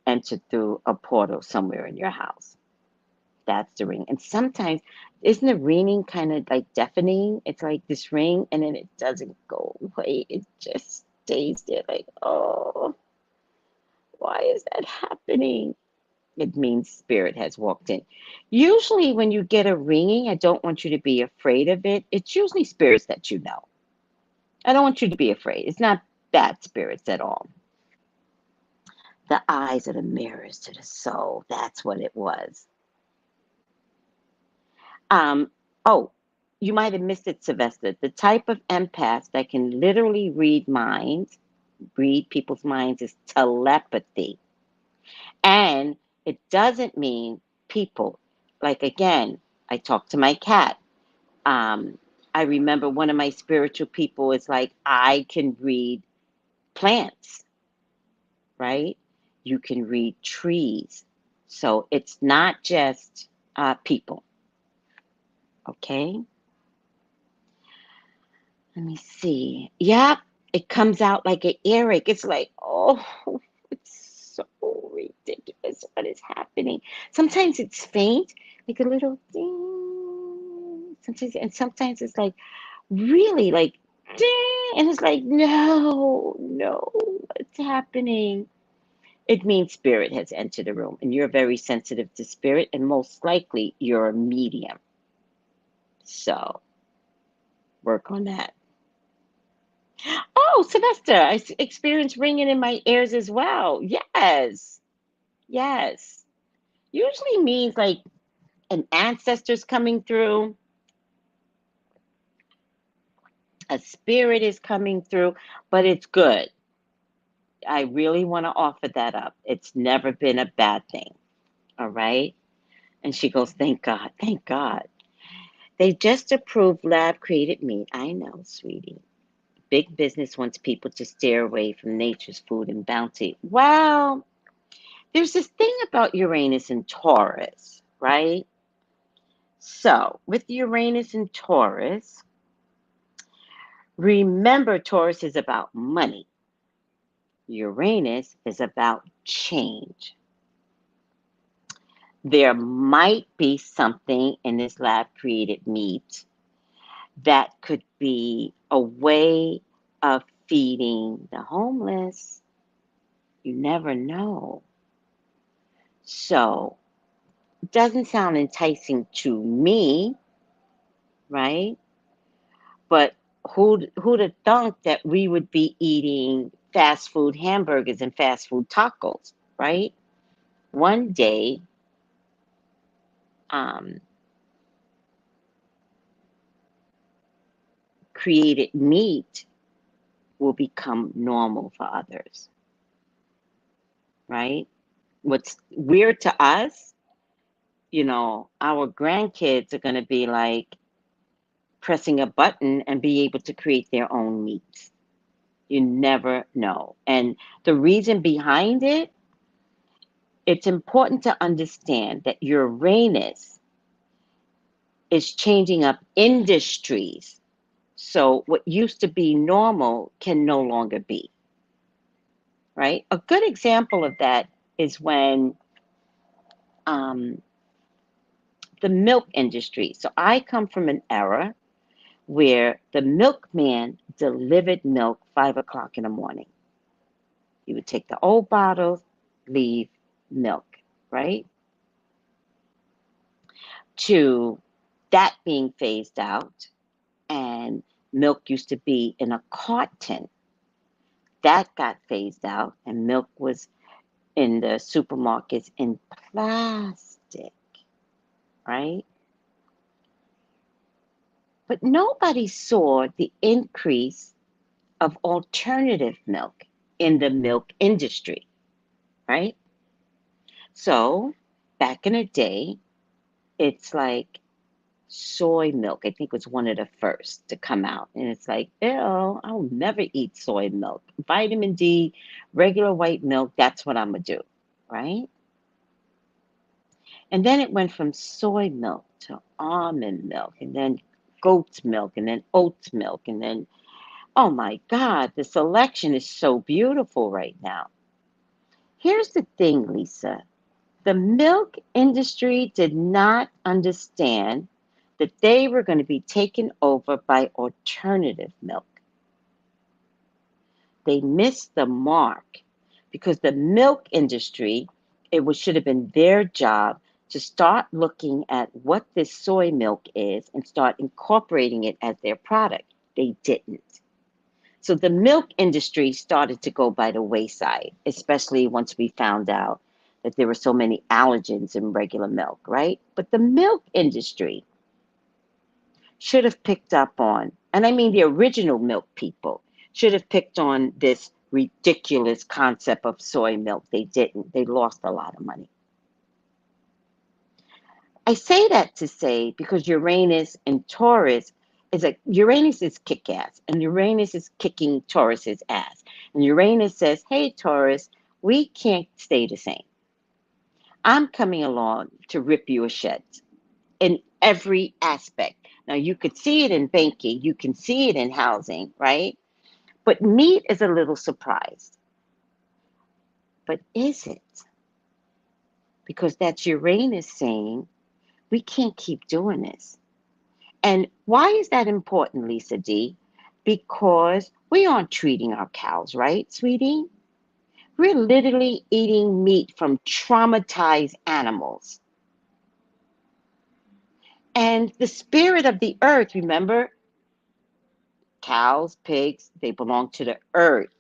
enter through a portal somewhere in your house. That's the ring. And sometimes, isn't the ringing kind of like deafening? It's like this ring and then it doesn't go away. It just stays there like, oh, why is that happening? It means spirit has walked in. Usually, when you get a ringing, I don't want you to be afraid of it. It's usually spirits that you know. I don't want you to be afraid. It's not bad spirits at all. The eyes are the mirrors to the soul. That's what it was. Um, oh, you might have missed it, Sylvester. The type of empath that can literally read minds, read people's minds, is telepathy. And it doesn't mean people. Like, again, I talk to my cat. Um, I remember one of my spiritual people is like, I can read plants, right? You can read trees. So it's not just people. Okay, let me see. Yep, it comes out like an earache. It's like, oh, it's so ridiculous what is happening. Sometimes it's faint, like a little ding. Sometimes it's like really like ding, and it's like, no, no, what's happening? It means spirit has entered the room, and you're very sensitive to spirit, and most likely you're a medium. So work on that. Oh, Sylvester, experienced ringing in my ears as well. Yes, yes. Usually means like an ancestor's coming through, a spirit is coming through, but it's good. I really want to offer that up. It's never been a bad thing. All right. And she goes, thank God, thank God. They just approved lab created meat. I know, sweetie. Big business wants people to steer away from nature's food and bounty. Well, there's this thing about Uranus and Taurus, right? So, with Uranus and Taurus, remember Taurus is about money, Uranus is about change. There might be something in this lab created meat that could be a way of feeding the homeless. You never know. So, it doesn't sound enticing to me, right? But who'd have thunk that we would be eating fast food hamburgers and fast food tacos, right? One day, um, created meat will become normal for others, right? What's weird to us, our grandkids are going to be like pressing a button and be able to create their own meats. You never know. And the reason behind it, it's important to understand that Uranus is changing up industries. So what used to be normal can no longer be, right? A good example of that is when um, the milk industry. So I come from an era where the milkman delivered milk 5 o'clock in the morning. You would take the old bottles, leave milk, right? To that being phased out, and milk used to be in a carton. That got phased out, and milk was in the supermarkets in plastic, right? But nobody saw the increase of alternative milk in the milk industry, right? So back in the day, it's like soy milk, I think, was one of the first to come out. And it's like, ew, I'll never eat soy milk. Vitamin D, regular white milk, that's what I'm going to do, right? And then it went from soy milk to almond milk, and then goat's milk, and then oats milk, and then, oh my God, the selection is so beautiful right now. Here's the thing, Lisa. The milk industry did not understand that they were going to be taken over by alternative milk. They missed the mark because the milk industry, should have been their job to start looking at what this soy milk is and start incorporating it as their product. They didn't. So the milk industry started to go by the wayside, especially once we found out that there were so many allergens in regular milk, right? But the milk industry should have picked up on, and I mean the original milk people, should have picked on this ridiculous concept of soy milk. They didn't. They lost a lot of money. I say that to say because Uranus and Taurus is like Uranus is kick ass and Uranus is kicking Taurus's ass. And Uranus says, hey, Taurus, we can't stay the same. I'm coming along to rip you a shed. in every aspect. Now, you could see it in banking, you can see it in housing, right? But meat is a little surprised. But is it? Because that's Uranus saying, we can't keep doing this. And why is that important, Lisa D? Because we aren't treating our cows right, sweetie. We're literally eating meat from traumatized animals. And the spirit of the earth, remember, cows, pigs, they belong to the earth.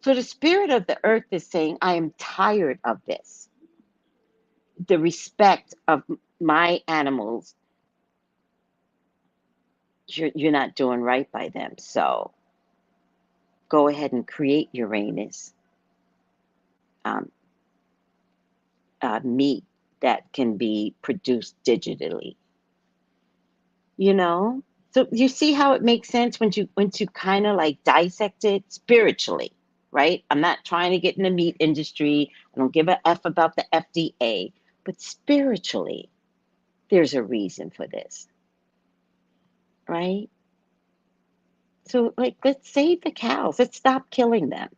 So the spirit of the earth is saying, I am tired of this. The respect of my animals, you're not doing right by them. So go ahead and create Uranus um, meat that can be produced digitally. You know, so you see how it makes sense when you kind of like dissect it spiritually, right? I'm not trying to get in the meat industry. I don't give a f about the FDA, but spiritually, there's a reason for this, right? So, like, let's save the cows. Let's stop killing them.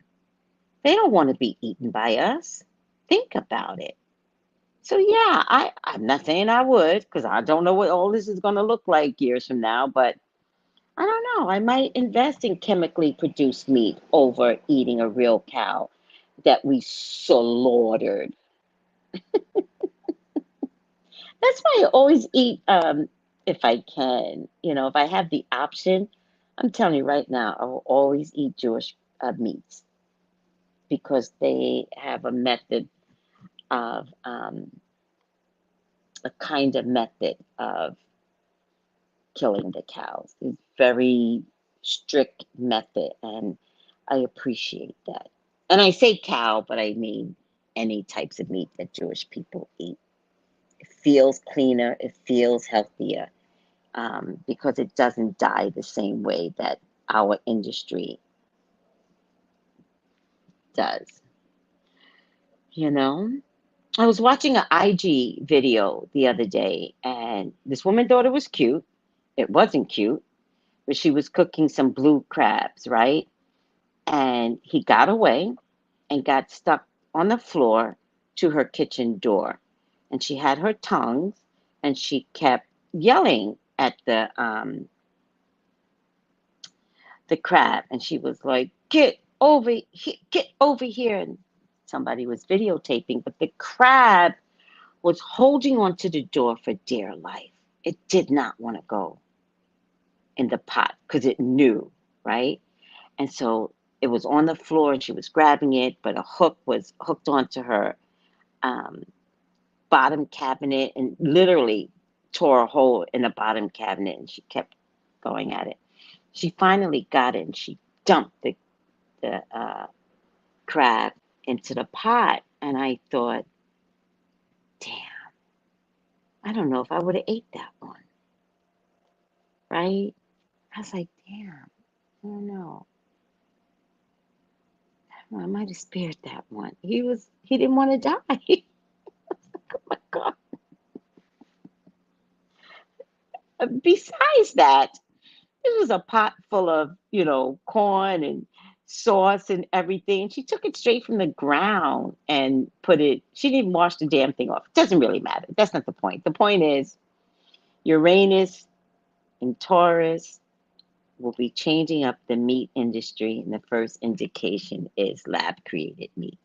They don't want to be eaten by us. Think about it. So yeah, I'm not saying I would because I don't know what all this is going to look like years from now, but I don't know. I might invest in chemically produced meat over eating a real cow that we slaughtered. That's why I always eat, if I can, if I have the option. I'm telling you right now, I will always eat Jewish meats because they have a method of, a kind of method of killing the cows. It's very strict method, and I appreciate that. And I say cow, but I mean any types of meat that Jewish people eat. It feels cleaner, it feels healthier, because it doesn't die the same way that our industry does. You know, I was watching an IG video the other day, and this woman thought it was cute. It wasn't cute, but she was cooking some blue crabs, right? And he got away and got stuck on the floor to her kitchen door. And she had her tongues and she kept yelling at the crab. And she was like, get over here. And somebody was videotaping, but the crab was holding onto the door for dear life. It did not want to go in the pot because it knew, right? And so it was on the floor and she was grabbing it, but a hook was hooked onto her um, bottom cabinet and literally tore a hole in the bottom cabinet, and she kept going at it. She finally got it and she dumped the crab into the pot. And I thought, damn, I don't know if I would have ate that one, right? I was like, damn, I don't know. I might have spared that one. He didn't want to die. Oh my God. Besides that, it was a pot full of, corn and sauce and everything. She took it straight from the ground and she didn't even wash the damn thing off. It doesn't really matter. That's not the point. The point is Uranus and Taurus will be changing up the meat industry, and the first indication is lab created meat.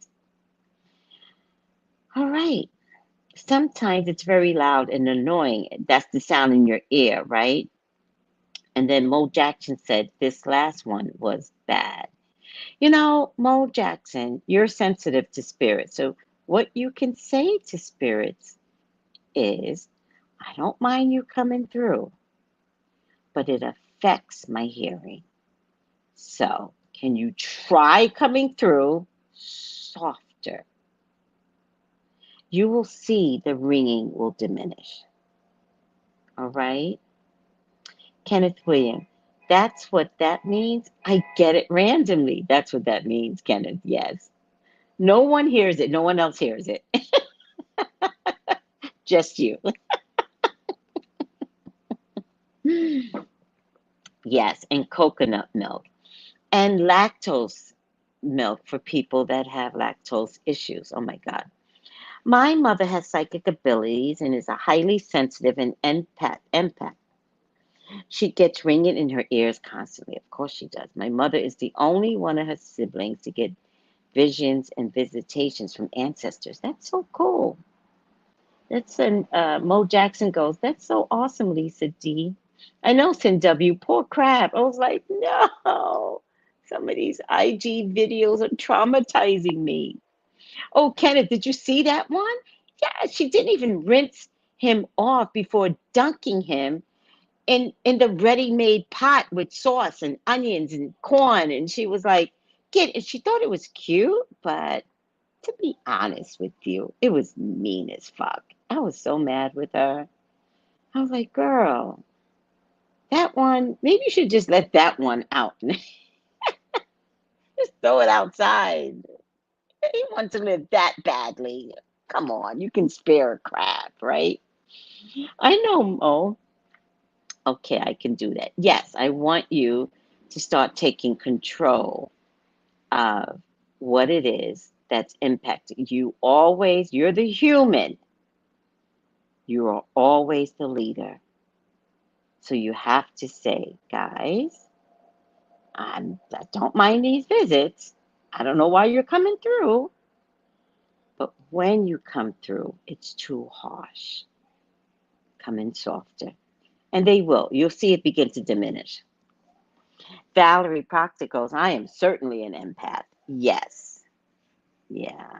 All right. Sometimes it's very loud and annoying. That's the sound in your ear, right? And then Mo Jackson said this last one was bad. Mo Jackson, you're sensitive to spirits. So, what you can say to spirits is, I don't mind you coming through, but it affects my hearing. So, can you try coming through softer? You will see the ringing will diminish. All right? Kenneth William, that's what that means. I get it randomly. That's what that means, Kenneth. Yes. No one hears it. No one else hears it. Just you. Yes, and coconut milk and lactose milk for people that have lactose issues. Oh my God. My mother has psychic abilities and is a highly sensitive and empath. She gets ringing in her ears constantly. Of course she does. My mother is the only one of her siblings to get visions and visitations from ancestors. That's so cool. That's an Mo Jackson goes, that's so awesome, Lisa D. I know, Sin W. Poor crap. I was like, no. Some of these IG videos are traumatizing me. Oh, Kenneth, did you see that one? Yeah, she didn't even rinse him off before dunking him in the ready-made pot with sauce and onions and corn. And she was like, get it. She thought it was cute, but to be honest with you, it was mean as fuck. I was so mad with her. I was like, girl, that one, maybe you should just let that one out. Just throw it outside. He wants to live that badly. Come on, you can spare a crab, right? I know, Mo. Okay, I can do that. Yes, I want you to start taking control of what it is that's impacting you. Always, you're the human. You are always the leader. So you have to say, guys, I don't mind these visits. I don't know why you're coming through, but when you come through, it's too harsh. Come in softer. And they will. You'll see it begin to diminish. Valerie Proctor goes, I am certainly an empath. Yes. Yeah.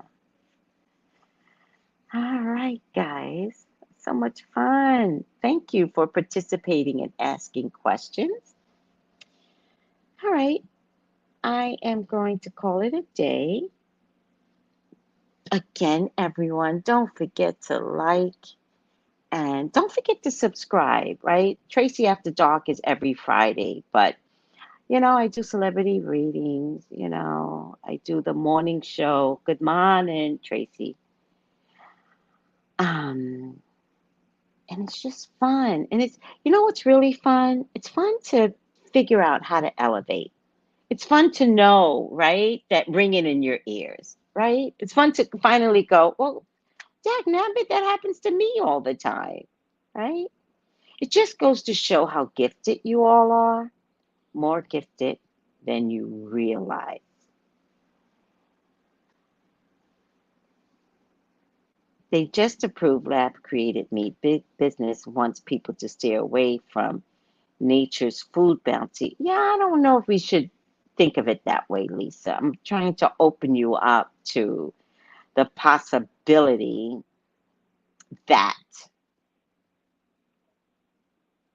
All right, guys. So much fun. Thank you for participating and asking questions. All right. I am going to call it a day. Again, everyone, don't forget to like and don't forget to subscribe, right? Tracy After Dark is every Friday, but I do celebrity readings, I do the morning show. Good morning, Tracy. Um, and it's just fun. And what's really fun? It's fun to figure out how to elevate. It's fun to know, right? That ringing in your ears, right? It's fun to finally go, well, dagnabbit, that happens to me all the time, right? It just goes to show how gifted you all are, more gifted than you realize. They just approved lab created meat. Big business wants people to stay away from nature's food bounty. Yeah, I don't know if we should think of it that way, Lisa. I'm trying to open you up to the possibility that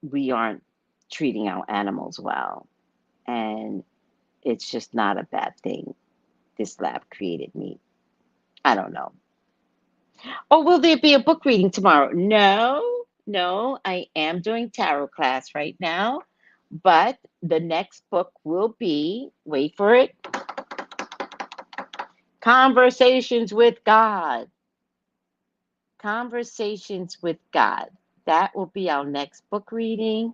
we aren't treating our animals well. And it's just not a bad thing, this lab created meat. I don't know. Oh, will there be a book reading tomorrow? No, no, I am doing tarot class right now, but the next book will be, wait for it, Conversations with God. Conversations with God. That will be our next book reading.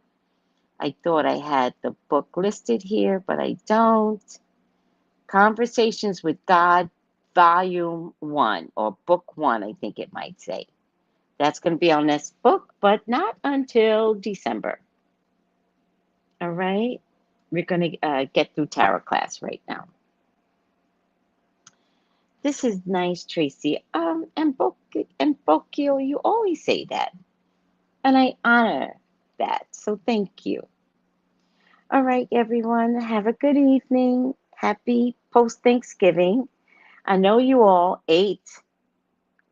I thought I had the book listed here, but I don't. Conversations with God, Volume 1, or Book 1, I think it might say. That's going to be our next book, but not until December. All right? We're going to get through tarot class right now. This is nice, Tracy. And Bokio, you always say that. And I honor that. So thank you. All right, everyone. Have a good evening. Happy post Thanksgiving. I know you all ate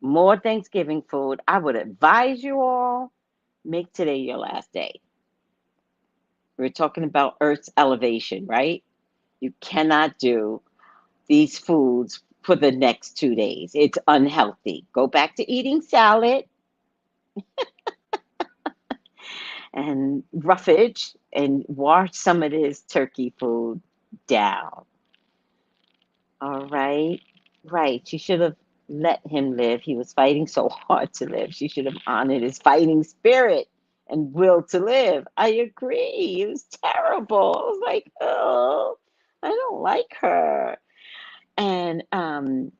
more Thanksgiving food. I would advise you all make today your last day. We're talking about Earth's elevation, right? You cannot do these foods for the next 2 days. It's unhealthy. Go back to eating salad and roughage and wash some of this turkey food down. All right. Right. She should have let him live. He was fighting so hard to live. She should have honored his fighting spirit and will to live. I agree. It was terrible. I was like, oh, I don't like her. And em-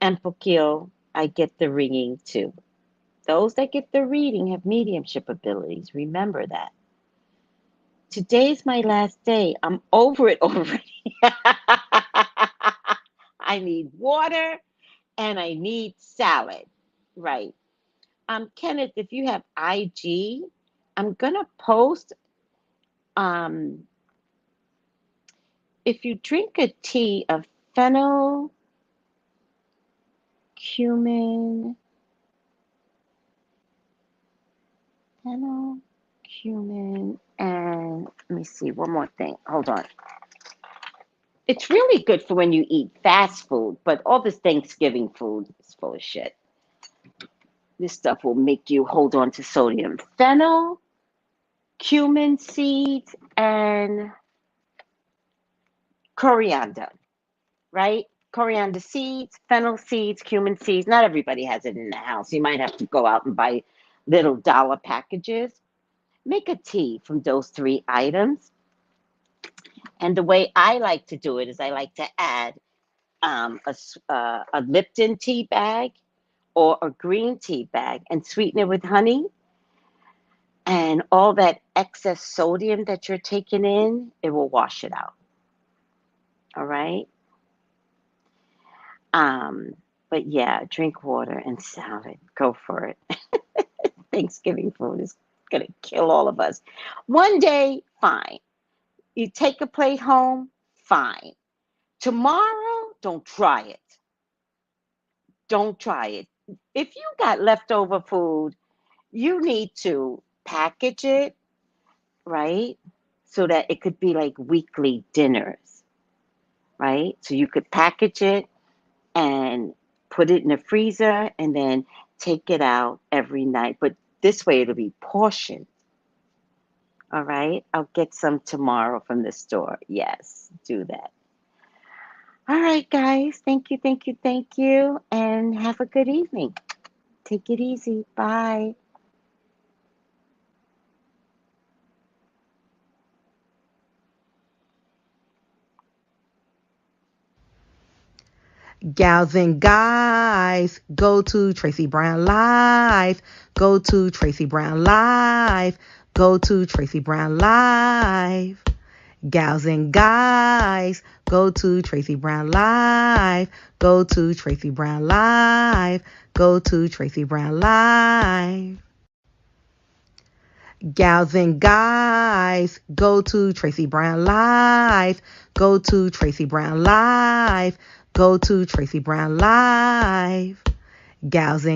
empathic, I get the ringing too. Those that get the reading have mediumship abilities. Remember that. Today's my last day. I'm over it already. I need water and I need salad. Right. Kenneth, if you have IG, I'm gonna post um if you drink a tea of fennel, cumin, fennel, cumin, and let me see one more thing. Hold on. It's really good for when you eat fast food, but all this Thanksgiving food is full of shit. This stuff will make you hold on to sodium. Fennel, cumin seeds, and coriander, right? Coriander seeds, fennel seeds, cumin seeds. Not everybody has it in the house. You might have to go out and buy little dollar packages. Make a tea from those three items. And the way I like to do it is I like to add a Lipton tea bag or a green tea bag and sweeten it with honey. And all that excess sodium that you're taking in, it will wash it out. All right. Um, but yeah, drink water and salad. Go for it. Thanksgiving food is going to kill all of us. One day, fine. You take a plate home, fine. Tomorrow, don't try it. Don't try it. If you got leftover food, you need to package it, right? So that it could be like weekly dinners, right? So you could package it and put it in the freezer and then take it out every night. But this way it'll be portioned. All right. I'll get some tomorrow from the store. Yes, do that. All right, guys. Thank you, thank you, thank you. And have a good evening. Take it easy. Bye. Gals and guys, go to Tracey Brown Live. Go to Tracey Brown Live. Go to Tracey Brown Live. Gals and guys, go to Tracey Brown Live. Go to Tracey Brown Live. Go to Tracey Brown Live. Gals and guys, go to Tracey Brown Live. Go to Tracey Brown Live. Go to Tracey Brown Live. Gals and